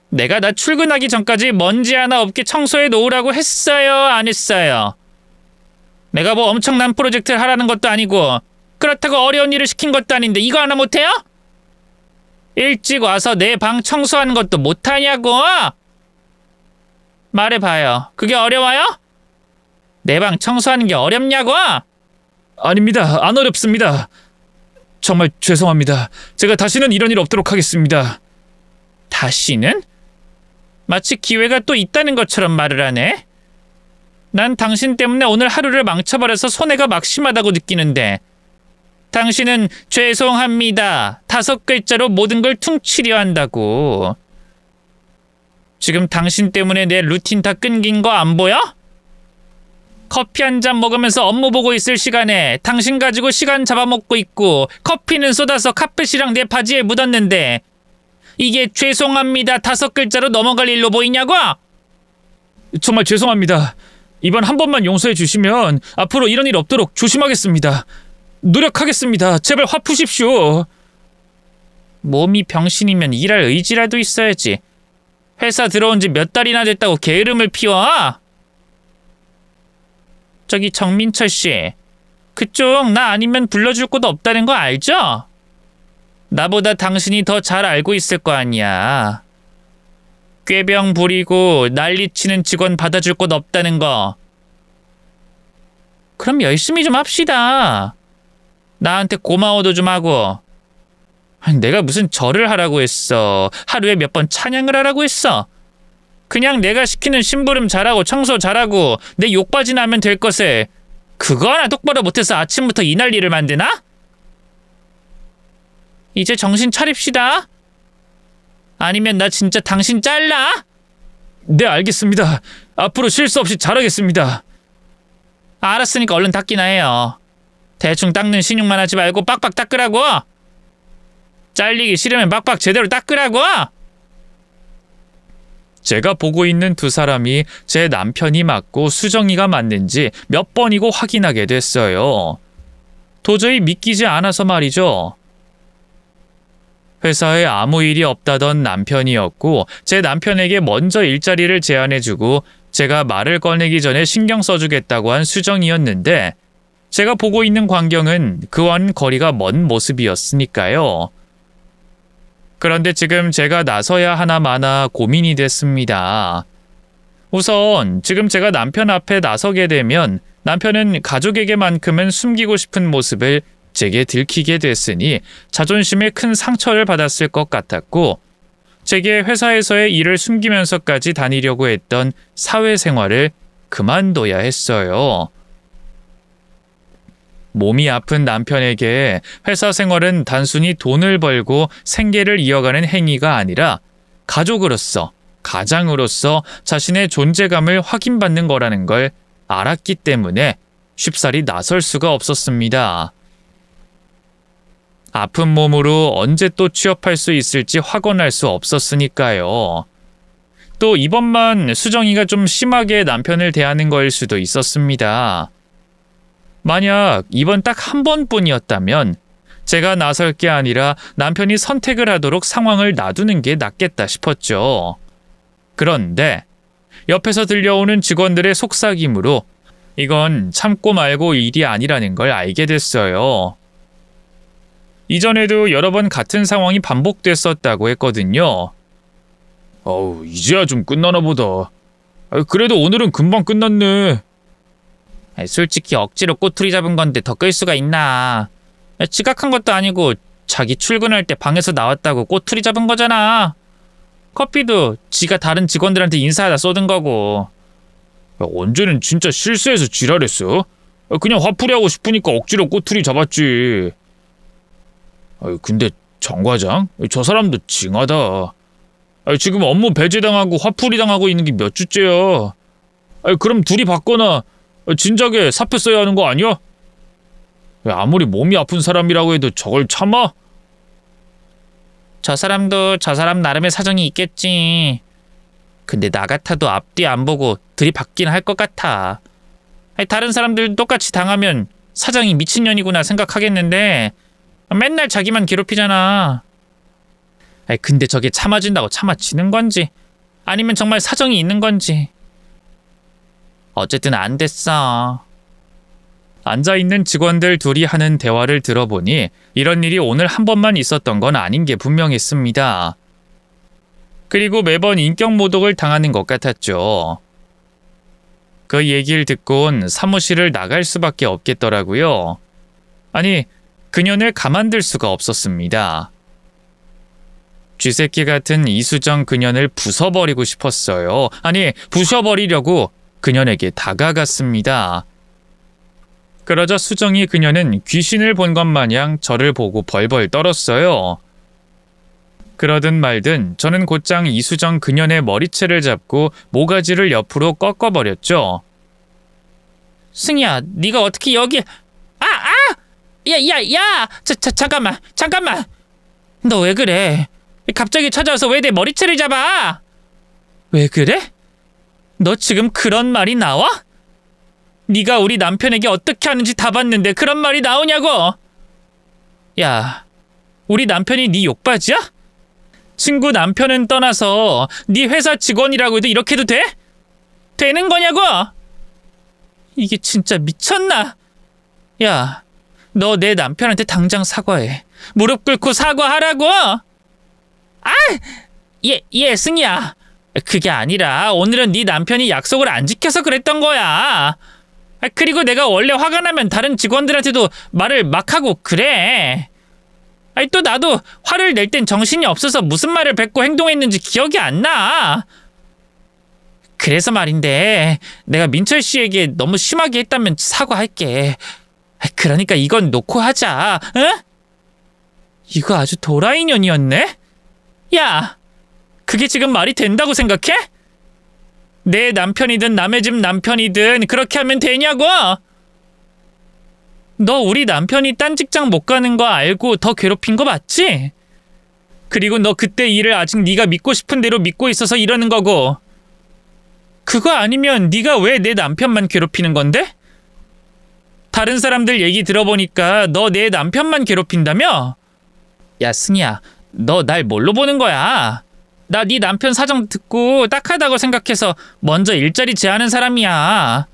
Speaker 1: 내가 나 출근하기 전까지 먼지 하나 없게 청소해 놓으라고 했어요? 안 했어요? 내가 뭐 엄청난 프로젝트를 하라는 것도 아니고 그렇다고 어려운 일을 시킨 것도 아닌데 이거 하나 못해요? 일찍 와서 내 방 청소하는 것도 못하냐고? 말해봐요. 그게 어려워요? 내 방 청소하는 게 어렵냐고?
Speaker 2: 아닙니다. 안 어렵습니다. 정말 죄송합니다. 제가 다시는 이런 일 없도록 하겠습니다.
Speaker 1: 다시는? 마치 기회가 또 있다는 것처럼 말을 하네. 난 당신 때문에 오늘 하루를 망쳐버려서 손해가 막심하다고 느끼는데 당신은 죄송합니다 5글자로 모든 걸 퉁치려 한다고. 지금 당신 때문에 내 루틴 다 끊긴 거 안 보여? 커피 한 잔 먹으면서 업무 보고 있을 시간에 당신 가지고 시간 잡아먹고 있고 커피는 쏟아서 카펫이랑 내 바지에 묻었는데 이게 죄송합니다 5글자로 넘어갈 일로 보이냐고?
Speaker 2: 정말 죄송합니다. 이번 한 번만 용서해 주시면 앞으로 이런 일 없도록 조심하겠습니다. 노력하겠습니다. 제발 화 푸십시오.
Speaker 1: 몸이 병신이면 일할 의지라도 있어야지. 회사 들어온 지 몇 달이나 됐다고 게으름을 피워? 저기 정민철 씨, 그쪽 나 아니면 불러줄 곳 없다는 거 알죠? 나보다 당신이 더 잘 알고 있을 거 아니야. 꾀병 부리고 난리치는 직원 받아줄 곳 없다는 거. 그럼 열심히 좀 합시다. 나한테 고마워도 좀 하고. 내가 무슨 절을 하라고 했어. 하루에 몇 번 찬양을 하라고 했어. 그냥 내가 시키는 심부름 잘하고 청소 잘하고 내 욕받이 나면 될 것을 그거 하나 똑바로 못해서 아침부터 이 난리를 만드나? 이제 정신 차립시다. 아니면 나 진짜 당신 잘라?
Speaker 2: 네, 알겠습니다. 앞으로 실수 없이 잘하겠습니다.
Speaker 1: 알았으니까 얼른 닦기나 해요. 대충 닦는 신용만 하지 말고 빡빡 닦으라고. 잘리기 싫으면 빡빡 제대로 닦으라고. 제가 보고 있는 두 사람이 제 남편이 맞고 수정이가 맞는지 몇 번이고 확인하게 됐어요. 도저히 믿기지 않아서 말이죠. 회사에 아무 일이 없다던 남편이었고 제 남편에게 먼저 일자리를 제안해주고 제가 말을 꺼내기 전에 신경 써주겠다고 한 수정이었는데 제가 보고 있는 광경은 그와는 거리가 먼 모습이었으니까요. 그런데 지금 제가 나서야 하나 마나 고민이 됐습니다. 우선 지금 제가 남편 앞에 나서게 되면 남편은 가족에게만큼은 숨기고 싶은 모습을 제게 들키게 됐으니 자존심에 큰 상처를 받았을 것 같았고, 제게 회사에서의 일을 숨기면서까지 다니려고 했던 사회생활을 그만둬야 했어요. 몸이 아픈 남편에게 회사 생활은 단순히 돈을 벌고 생계를 이어가는 행위가 아니라 가족으로서, 가장으로서 자신의 존재감을 확인받는 거라는 걸 알았기 때문에 쉽사리 나설 수가 없었습니다. 아픈 몸으로 언제 또 취업할 수 있을지 확언할 수 없었으니까요. 또 이번만 수정이가 좀 심하게 남편을 대하는 거일 수도 있었습니다. 만약 이번 딱 한 번뿐이었다면 제가 나설 게 아니라 남편이 선택을 하도록 상황을 놔두는 게 낫겠다 싶었죠. 그런데 옆에서 들려오는 직원들의 속삭임으로 이건 참고 말고 일이 아니라는 걸 알게 됐어요. 이전에도 여러 번 같은 상황이 반복됐었다고 했거든요. 이제야 좀 끝나나 보다. 그래도 오늘은 금방 끝났네.
Speaker 2: 솔직히 억지로 꼬투리 잡은 건데 더 끌 수가 있나. 지각한 것도 아니고 자기 출근할 때 방에서 나왔다고 꼬투리 잡은 거잖아. 커피도 지가 다른 직원들한테 인사하다 쏟은 거고.
Speaker 1: 언제는 진짜 실수해서 지랄했어? 그냥 화풀이 하고 싶으니까 억지로 꼬투리 잡았지. 근데 정 과장, 저 사람도 징하다. 지금 업무 배제당하고 화풀이 당하고 있는 게 몇 주째야. 그럼 둘이 받거나 진작에 사표 써야 하는 거 아니야? 아무리 몸이 아픈 사람이라고 해도 저걸 참아?
Speaker 2: 저 사람도 저 사람 나름의 사정이 있겠지. 근데 나 같아도 앞뒤 안 보고 들이받긴 할 것 같아. 다른 사람들 똑같이 당하면 사장이 미친년이구나 생각하겠는데 맨날 자기만 괴롭히잖아. 근데 저게 참아진다고 참아지는 건지 아니면 정말 사정이 있는 건지. 어쨌든 안 됐어.
Speaker 1: 앉아있는 직원들 둘이 하는 대화를 들어보니 이런 일이 오늘 한 번만 있었던 건 아닌 게 분명했습니다. 그리고 매번 인격 모독을 당하는 것 같았죠. 그 얘기를 듣곤 사무실을 나갈 수밖에 없겠더라고요. 아니, 그년을 가만둘 수가 없었습니다. 쥐새끼 같은 이수정 그년을 부숴버리고 싶었어요. 아니, 부셔버리려고 그년에게 다가갔습니다. 그러자 수정이 그녀는 귀신을 본 것 마냥 저를 보고 벌벌 떨었어요. 그러든 말든 저는 곧장 이수정 그년의 머리채를 잡고 모가지를 옆으로 꺾어버렸죠.
Speaker 2: 승희야, 네가 어떻게 여기... 야! 잠깐만. 너 왜 그래? 갑자기 찾아와서 왜 내 머리채를 잡아? 왜 그래? 너 지금 그런 말이 나와? 네가 우리 남편에게 어떻게 하는지 다 봤는데 그런 말이 나오냐고? 야, 우리 남편이 네 욕바지야? 친구 남편은 떠나서 네 회사 직원이라고 해도 이렇게도 돼? 되는 거냐고? 이게 진짜 미쳤나? 야, 너 내 남편한테 당장 사과해. 무릎 꿇고 사과하라고! 예, 승희야. 그게 아니라 오늘은 네 남편이 약속을 안 지켜서 그랬던 거야. 그리고 내가 원래 화가 나면 다른 직원들한테도 말을 막 하고 그래. 또 나도 화를 낼 땐 정신이 없어서 무슨 말을 뱉고 행동했는지 기억이 안 나. 그래서 말인데 내가 민철 씨에게 너무 심하게 했다면 사과할게. 그러니까 이건 놓고 하자. 응? 이거 아주 도라이년이었네? 야, 그게 지금 말이 된다고 생각해? 내 남편이든 남의 집 남편이든 그렇게 하면 되냐고? 너 우리 남편이 딴 직장 못 가는 거 알고 더 괴롭힌 거 맞지? 그리고 너 그때 일을 아직 네가 믿고 싶은 대로 믿고 있어서 이러는 거고. 그거 아니면 네가 왜 내 남편만 괴롭히는 건데? 다른 사람들 얘기 들어보니까 너 내 남편만 괴롭힌다며? 야, 승희야, 너 날 뭘로 보는 거야? 나 네 남편 사정 듣고 딱하다고 생각해서 먼저 일자리 제하는 사람이야.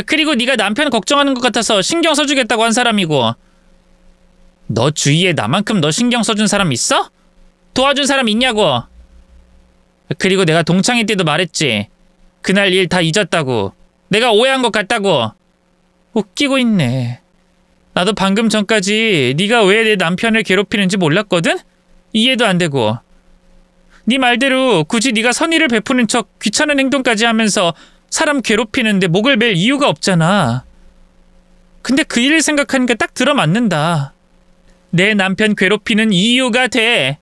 Speaker 2: 그리고 네가 남편 걱정하는 것 같아서 신경 써주겠다고 한 사람이고. 너 주위에 나만큼 너 신경 써준 사람 있어? 도와준 사람 있냐고. 그리고 내가 동창회 때도 말했지. 그날 일 다 잊었다고. 내가 오해한 것 같다고. 웃기고 있네. 나도 방금 전까지 네가 왜 내 남편을 괴롭히는지 몰랐거든? 이해도 안 되고. 네 말대로 굳이 네가 선의를 베푸는 척 귀찮은 행동까지 하면서 사람 괴롭히는데 목을 맬 이유가 없잖아. 근데 그 일을 생각하니까 딱 들어맞는다. 내 남편 괴롭히는 이유가 돼.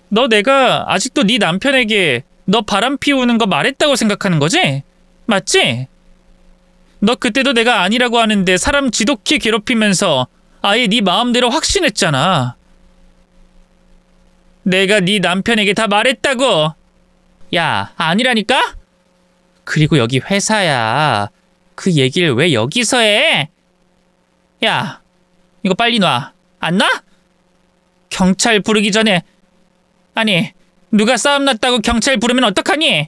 Speaker 2: 너 내가 아직도 네 남편에게 너 바람 피우는 거 말했다고 생각하는 거지? 맞지? 너 그때도 내가 아니라고 하는데 사람 지독히 괴롭히면서 아예 네 마음대로 확신했잖아. 내가 네 남편에게 다 말했다고. 야, 아니라니까? 그리고 여기 회사야. 그 얘기를 왜 여기서 해? 야, 이거 빨리 놔. 안 놔? 경찰 부르기 전에. 아니, 누가 싸움 났다고 경찰 부르면 어떡하니?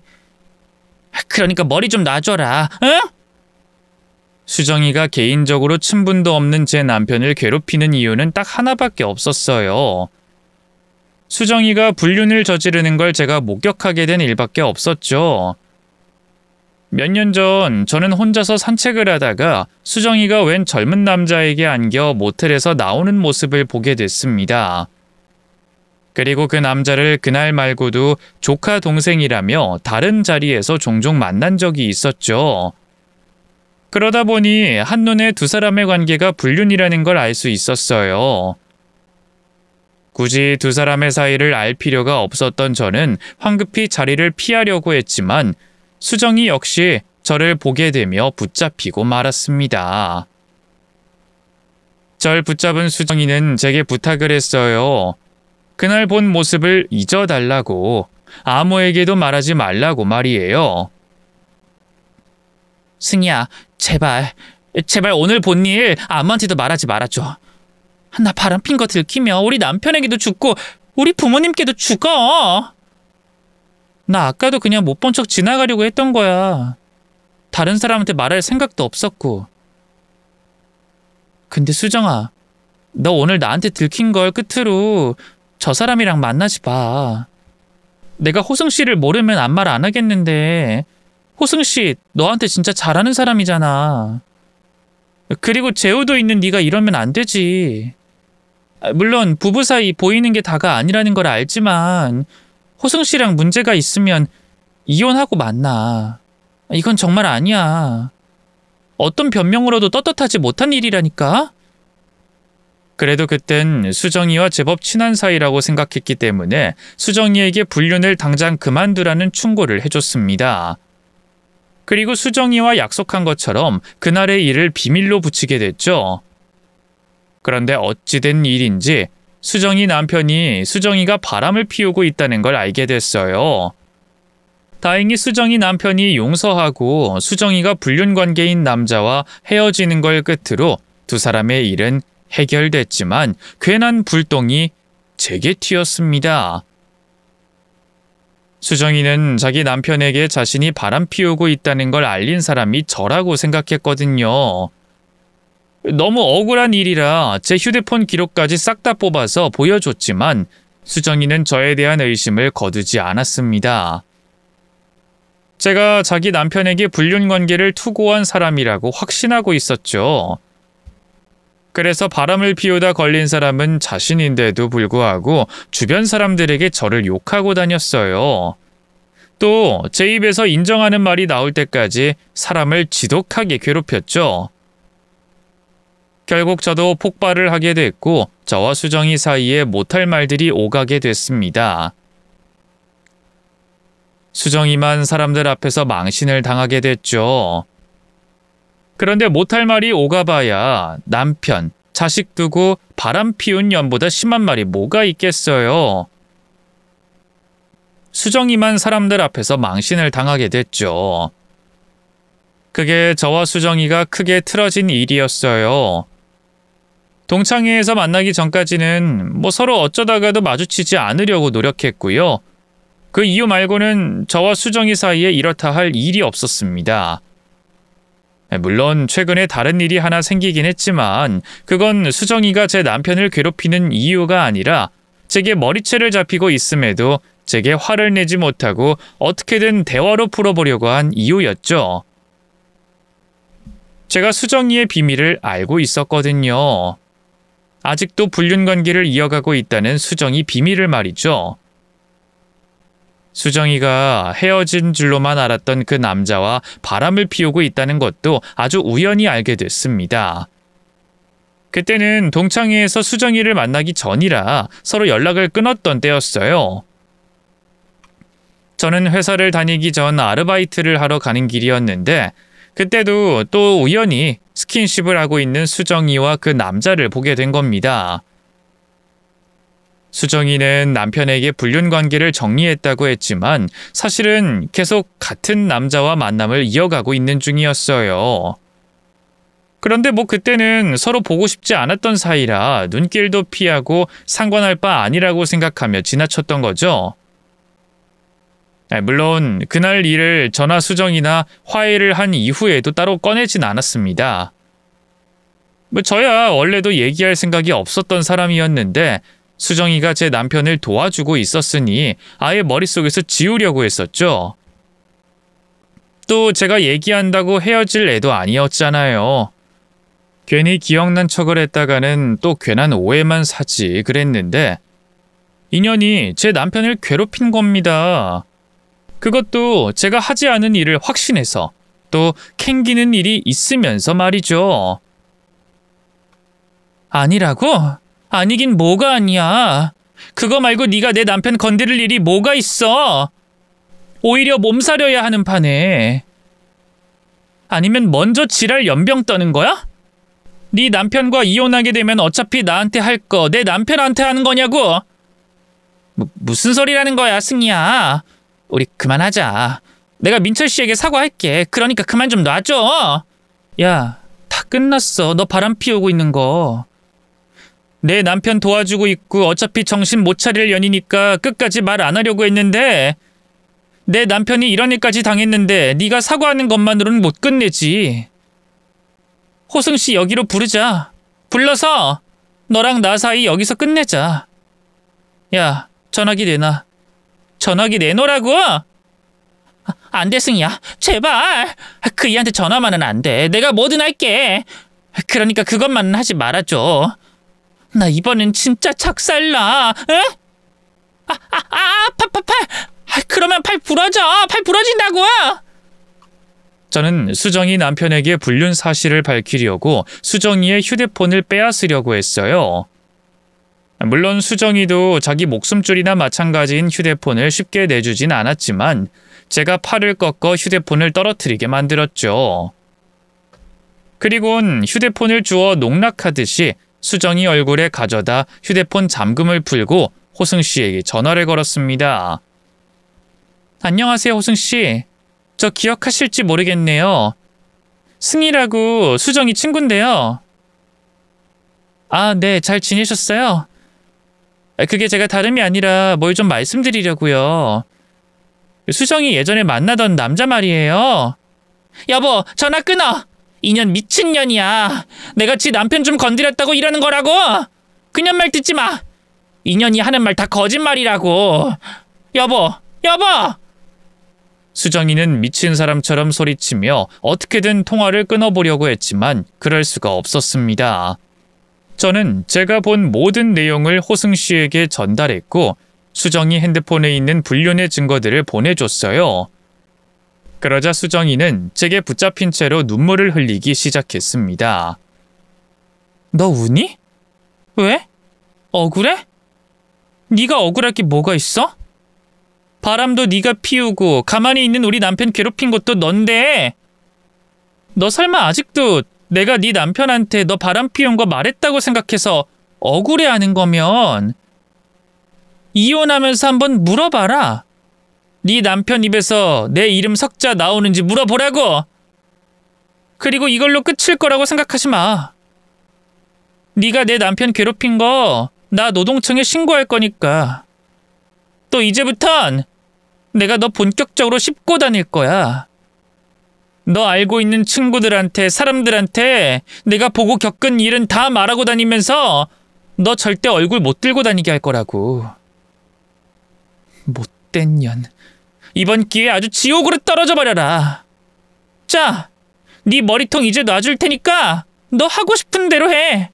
Speaker 2: 그러니까 머리 좀 놔줘라. 응?
Speaker 1: 수정이가 개인적으로 친분도 없는 제 남편을 괴롭히는 이유는 딱 하나밖에 없었어요. 수정이가 불륜을 저지르는 걸 제가 목격하게 된 일밖에 없었죠. 몇 년 전 저는 혼자서 산책을 하다가 수정이가 웬 젊은 남자에게 안겨 모텔에서 나오는 모습을 보게 됐습니다. 그리고 그 남자를 그날 말고도 조카 동생이라며 다른 자리에서 종종 만난 적이 있었죠. 그러다 보니 한눈에 두 사람의 관계가 불륜이라는 걸 알 수 있었어요. 굳이 두 사람의 사이를 알 필요가 없었던 저는 황급히 자리를 피하려고 했지만 수정이 역시 저를 보게 되며 붙잡히고 말았습니다. 절 붙잡은 수정이는 제게 부탁을 했어요. 그날 본 모습을 잊어달라고, 아무에게도 말하지 말라고 말이에요.
Speaker 2: 승희야, 제발 오늘 본 일 아무한테도 말하지 말아줘. 나 바람핀 거 들키면 우리 남편에게도 죽고 우리 부모님께도 죽어. 나 아까도 그냥 못 본 척 지나가려고 했던 거야. 다른 사람한테 말할 생각도 없었고. 근데 수정아, 너 오늘 나한테 들킨 걸 끝으로 저 사람이랑 만나지 마. 내가 호승 씨를 모르면 아무 말 안 하겠는데 호승 씨 너한테 진짜 잘하는 사람이잖아. 그리고 재우도 있는 네가 이러면 안 되지. 물론 부부 사이 보이는 게 다가 아니라는 걸 알지만 호승 씨랑 문제가 있으면 이혼하고 만나. 이건 정말 아니야. 어떤 변명으로도 떳떳하지 못한 일이라니까?
Speaker 1: 그래도 그땐 수정이와 제법 친한 사이라고 생각했기 때문에 수정이에게 불륜을 당장 그만두라는 충고를 해줬습니다. 그리고 수정이와 약속한 것처럼 그날의 일을 비밀로 붙이게 됐죠. 그런데 어찌된 일인지 수정이 남편이 수정이가 바람을 피우고 있다는 걸 알게 됐어요. 다행히 수정이 남편이 용서하고 수정이가 불륜 관계인 남자와 헤어지는 걸 끝으로 두 사람의 일은 해결됐지만 괜한 불똥이 제게 튀었습니다. 수정이는 자기 남편에게 자신이 바람 피우고 있다는 걸 알린 사람이 저라고 생각했거든요. 너무 억울한 일이라 제 휴대폰 기록까지 싹 다 뽑아서 보여줬지만 수정이는 저에 대한 의심을 거두지 않았습니다. 제가 자기 남편에게 불륜 관계를 투고한 사람이라고 확신하고 있었죠. 그래서 바람을 피우다 걸린 사람은 자신인데도 불구하고 주변 사람들에게 저를 욕하고 다녔어요. 또 제 입에서 인정하는 말이 나올 때까지 사람을 지독하게 괴롭혔죠. 결국 저도 폭발을 하게 됐고 저와 수정이 사이에 못할 말들이 오가게 됐습니다. 수정이만 사람들 앞에서 망신을 당하게 됐죠. 그런데 못할 말이 오가봐야 남편, 자식 두고 바람 피운 년보다 심한 말이 뭐가 있겠어요. 수정이만 사람들 앞에서 망신을 당하게 됐죠. 그게 저와 수정이가 크게 틀어진 일이었어요. 동창회에서 만나기 전까지는 서로 어쩌다가도 마주치지 않으려고 노력했고요. 그 이유 말고는 저와 수정이 사이에 이렇다 할 일이 없었습니다. 물론 최근에 다른 일이 하나 생기긴 했지만 그건 수정이가 제 남편을 괴롭히는 이유가 아니라 제게 머리채를 잡히고 있음에도 제게 화를 내지 못하고 어떻게든 대화로 풀어보려고 한 이유였죠. 제가 수정이의 비밀을 알고 있었거든요. 아직도 불륜관계를 이어가고 있다는 수정이 비밀을 말이죠. 수정이가 헤어진 줄로만 알았던 그 남자와 바람을 피우고 있다는 것도 아주 우연히 알게 됐습니다. 그때는 동창회에서 수정이를 만나기 전이라 서로 연락을 끊었던 때였어요. 저는 회사를 다니기 전 아르바이트를 하러 가는 길이었는데 그때도 또 우연히 스킨십을 하고 있는 수정이와 그 남자를 보게 된 겁니다. 수정이는 남편에게 불륜관계를 정리했다고 했지만 사실은 계속 같은 남자와 만남을 이어가고 있는 중이었어요. 그런데 그때는 서로 보고 싶지 않았던 사이라 눈길도 피하고 상관할 바 아니라고 생각하며 지나쳤던 거죠. 물론 그날 일을 저나 수정이나 화해를 한 이후에도 따로 꺼내진 않았습니다. 저야 원래도 얘기할 생각이 없었던 사람이었는데 수정이가 제 남편을 도와주고 있었으니 아예 머릿속에서 지우려고 했었죠. 또 제가 얘기한다고 헤어질 애도 아니었잖아요. 괜히 기억난 척을 했다가는 또 괜한 오해만 사지 그랬는데 인연이 제 남편을 괴롭힌 겁니다. 그것도 제가 하지 않은 일을 확신해서 또 캥기는 일이 있으면서 말이죠. 아니라고? 아니긴 뭐가 아니야. 그거 말고 네가 내 남편 건드릴 일이 뭐가 있어. 오히려 몸사려야 하는 판에. 아니면 먼저 지랄 연병 떠는 거야? 네 남편과 이혼하게 되면 어차피 나한테 할 거 내 남편한테 하는 거냐고? 무슨 소리라는 거야, 승희야. 우리 그만하자. 내가 민철 씨에게 사과할게. 그러니까 그만 좀 놔줘. 야, 다 끝났어. 너 바람 피우고 있는 거. 내 남편 도와주고 있고 어차피 정신 못 차릴 연이니까 끝까지 말 안 하려고 했는데 내 남편이 이런 일까지 당했는데 네가 사과하는 것만으로는 못 끝내지. 호승 씨 여기로 부르자. 불러서 너랑 나 사이 여기서 끝내자. 야, 전화기 내놔. 전화기 내놓으라고? 안 돼, 승희야. 제발. 그이한테 전화만은 안 돼. 내가 뭐든 할게. 그러니까 그것만은 하지 말아줘. 나 이번엔 진짜 착살나. 에? 팔. 그러면 팔 부러져. 팔 부러진다고. 저는 수정이 남편에게 불륜 사실을 밝히려고 수정이의 휴대폰을 빼앗으려고 했어요. 물론 수정이도 자기 목숨줄이나 마찬가지인 휴대폰을 쉽게 내주진 않았지만 제가 팔을 꺾어 휴대폰을 떨어뜨리게 만들었죠. 그리곤 휴대폰을 주워 농락하듯이 수정이 얼굴에 가져다 휴대폰 잠금을 풀고 호승 씨에게 전화를 걸었습니다. 안녕하세요, 호승 씨. 저 기억하실지 모르겠네요. 승희라고 수정이 친구인데요. 아, 네, 잘 지내셨어요? 그게 제가 다름이 아니라 뭘 좀 말씀드리려고요. 수정이 예전에 만나던 남자 말이에요. 여보, 전화 끊어. 이년 미친년이야. 내가 지 남편 좀 건드렸다고 이러는 거라고. 그년 말 듣지 마. 이년이 하는 말 다 거짓말이라고. 여보. 수정이는 미친 사람처럼 소리치며 어떻게든 통화를 끊어보려고 했지만 그럴 수가 없었습니다. 저는 제가 본 모든 내용을 호승 씨에게 전달했고 수정이 핸드폰에 있는 불륜의 증거들을 보내줬어요. 그러자 수정이는 제게 붙잡힌 채로 눈물을 흘리기 시작했습니다. 너 우니? 왜? 억울해? 네가 억울할 게 뭐가 있어? 바람도 네가 피우고 가만히 있는 우리 남편 괴롭힌 것도 넌데 너 설마 아직도 내가 네 남편한테 너 바람 피운 거 말했다고 생각해서 억울해하는 거면 이혼하면서 한번 물어봐라. 네 남편 입에서 내 이름 석자 나오는지 물어보라고. 그리고 이걸로 끝일 거라고 생각하지 마. 네가 내 남편 괴롭힌 거 나 노동청에 신고할 거니까. 또 이제부턴 내가 너 본격적으로 씹고 다닐 거야. 너 알고 있는 친구들한테, 사람들한테 내가 보고 겪은 일은 다 말하고 다니면서 너 절대 얼굴 못 들고 다니게 할 거라고. 못된 년. 이번 기회에 아주 지옥으로 떨어져 버려라. 자,
Speaker 2: 네 머리통 이제 놔줄 테니까 너 하고 싶은 대로 해.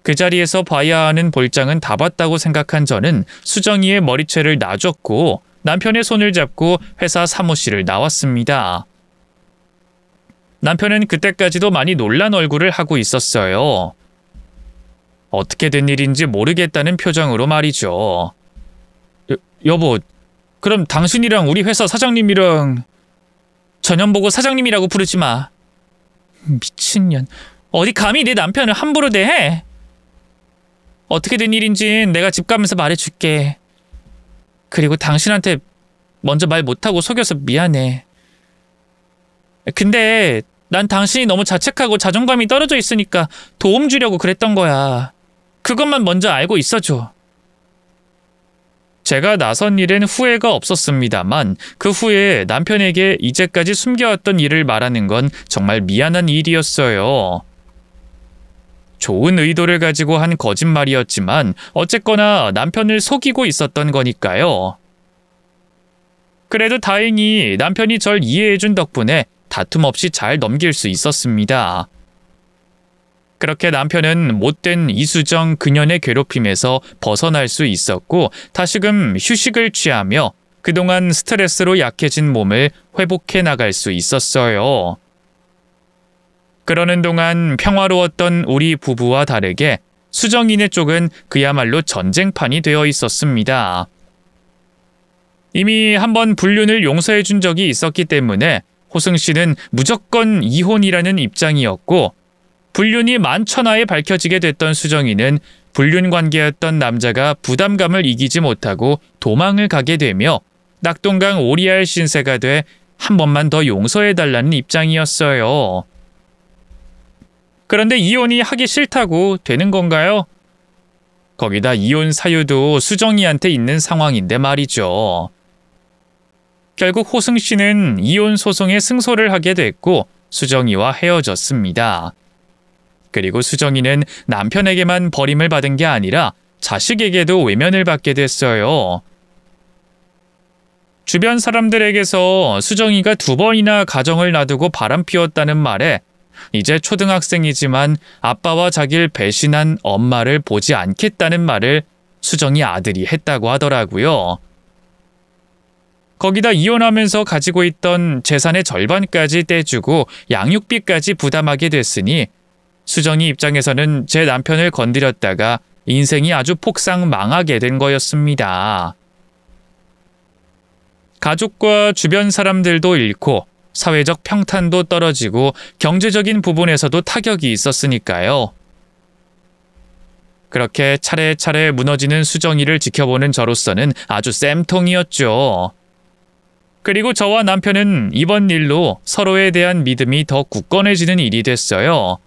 Speaker 1: 그 자리에서 봐야 하는 볼장은 다 봤다고 생각한 저는 수정이의 머리채를 놔줬고 남편의 손을 잡고 회사 사무실을 나왔습니다. 남편은 그때까지도 많이 놀란 얼굴을 하고 있었어요. 어떻게 된 일인지 모르겠다는 표정으로 말이죠. 여보, 그럼 당신이랑 우리 회사 사장님이랑 전현 보고 사장님이라고 부르지 마. 미친년. 어디 감히 내 남편을 함부로 대해? 어떻게 된 일인진 내가 집 가면서 말해줄게. 그리고 당신한테 먼저 말 못하고 속여서 미안해. 근데 난 당신이 너무 자책하고 자존감이 떨어져 있으니까 도움 주려고 그랬던 거야. 그것만 먼저 알고 있어줘. 제가 나선 일엔 후회가 없었습니다만 그 후에 남편에게 이제까지 숨겨왔던 일을 말하는 건 정말 미안한 일이었어요. 좋은 의도를 가지고 한 거짓말이었지만 어쨌거나 남편을 속이고 있었던 거니까요. 그래도 다행히 남편이 절 이해해준 덕분에 다툼 없이 잘 넘길 수 있었습니다. 그렇게 남편은 못된 이수정 그년의 괴롭힘에서 벗어날 수 있었고 다시금 휴식을 취하며 그동안 스트레스로 약해진 몸을 회복해 나갈 수 있었어요. 그러는 동안 평화로웠던 우리 부부와 다르게 수정이네 쪽은 그야말로 전쟁판이 되어 있었습니다. 이미 한번 불륜을 용서해 준 적이 있었기 때문에 호승 씨는 무조건 이혼이라는 입장이었고 불륜이 만천하에 밝혀지게 됐던 수정이는 불륜 관계였던 남자가 부담감을 이기지 못하고 도망을 가게 되며 낙동강 오리알 신세가 돼 한 번만 더 용서해달라는 입장이었어요. 그런데 이혼이 하기 싫다고 되는 건가요? 거기다 이혼 사유도 수정이한테 있는 상황인데 말이죠. 결국 호승 씨는 이혼 소송에 승소를 하게 됐고 수정이와 헤어졌습니다. 그리고 수정이는 남편에게만 버림을 받은 게 아니라 자식에게도 외면을 받게 됐어요. 주변 사람들에게서 수정이가 2번이나 가정을 놔두고 바람피웠다는 말에 이제 초등학생이지만 아빠와 자기를 배신한 엄마를 보지 않겠다는 말을 수정이 아들이 했다고 하더라고요. 거기다 이혼하면서 가지고 있던 재산의 절반까지 떼주고 양육비까지 부담하게 됐으니 수정이 입장에서는 제 남편을 건드렸다가 인생이 아주 폭삭 망하게 된 거였습니다. 가족과 주변 사람들도 잃고 사회적 평탄도 떨어지고 경제적인 부분에서도 타격이 있었으니까요. 그렇게 차례차례 무너지는 수정이를 지켜보는 저로서는 아주 쌤통이었죠. 그리고 저와 남편은 이번 일로 서로에 대한 믿음이 더 굳건해지는 일이 됐어요.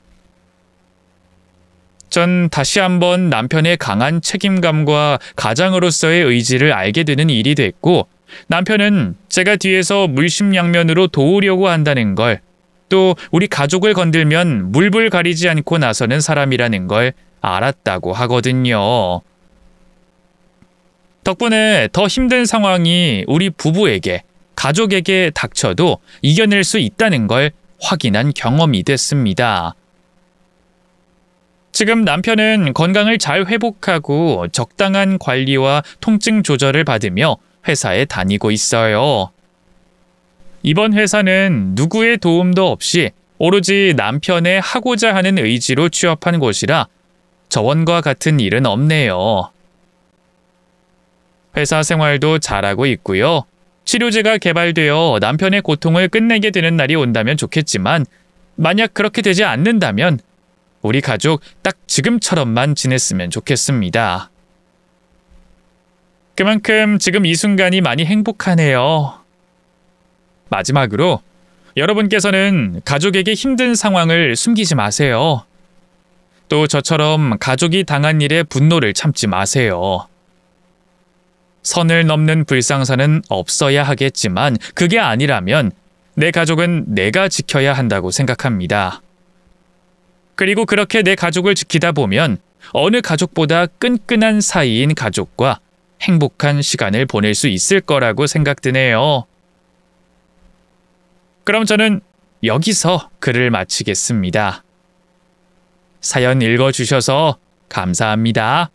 Speaker 1: 전 다시 한번 남편의 강한 책임감과 가장으로서의 의지를 알게 되는 일이 됐고 남편은 제가 뒤에서 물심양면으로 도우려고 한다는 걸, 또 우리 가족을 건들면 물불 가리지 않고 나서는 사람이라는 걸 알았다고 하거든요. 덕분에 더 힘든 상황이 우리 부부에게, 가족에게 닥쳐도 이겨낼 수 있다는 걸 확인한 경험이 됐습니다. 지금 남편은 건강을 잘 회복하고 적당한 관리와 통증 조절을 받으며 회사에 다니고 있어요. 이번 회사는 누구의 도움도 없이 오로지 남편의 하고자 하는 의지로 취업한 곳이라 저원과 같은 일은 없네요. 회사 생활도 잘하고 있고요. 치료제가 개발되어 남편의 고통을 끝내게 되는 날이 온다면 좋겠지만 만약 그렇게 되지 않는다면 우리 가족 딱 지금처럼만 지냈으면 좋겠습니다. 그만큼 지금 이 순간이 많이 행복하네요. 마지막으로 여러분께서는 가족에게 힘든 상황을 숨기지 마세요. 또 저처럼 가족이 당한 일에 분노를 참지 마세요. 선을 넘는 불상사는 없어야 하겠지만 그게 아니라면 내 가족은 내가 지켜야 한다고 생각합니다. 그리고 그렇게 내 가족을 지키다 보면 어느 가족보다 끈끈한 사이인 가족과 행복한 시간을 보낼 수 있을 거라고 생각드네요. 그럼 저는 여기서 글을 마치겠습니다. 사연 읽어주셔서 감사합니다.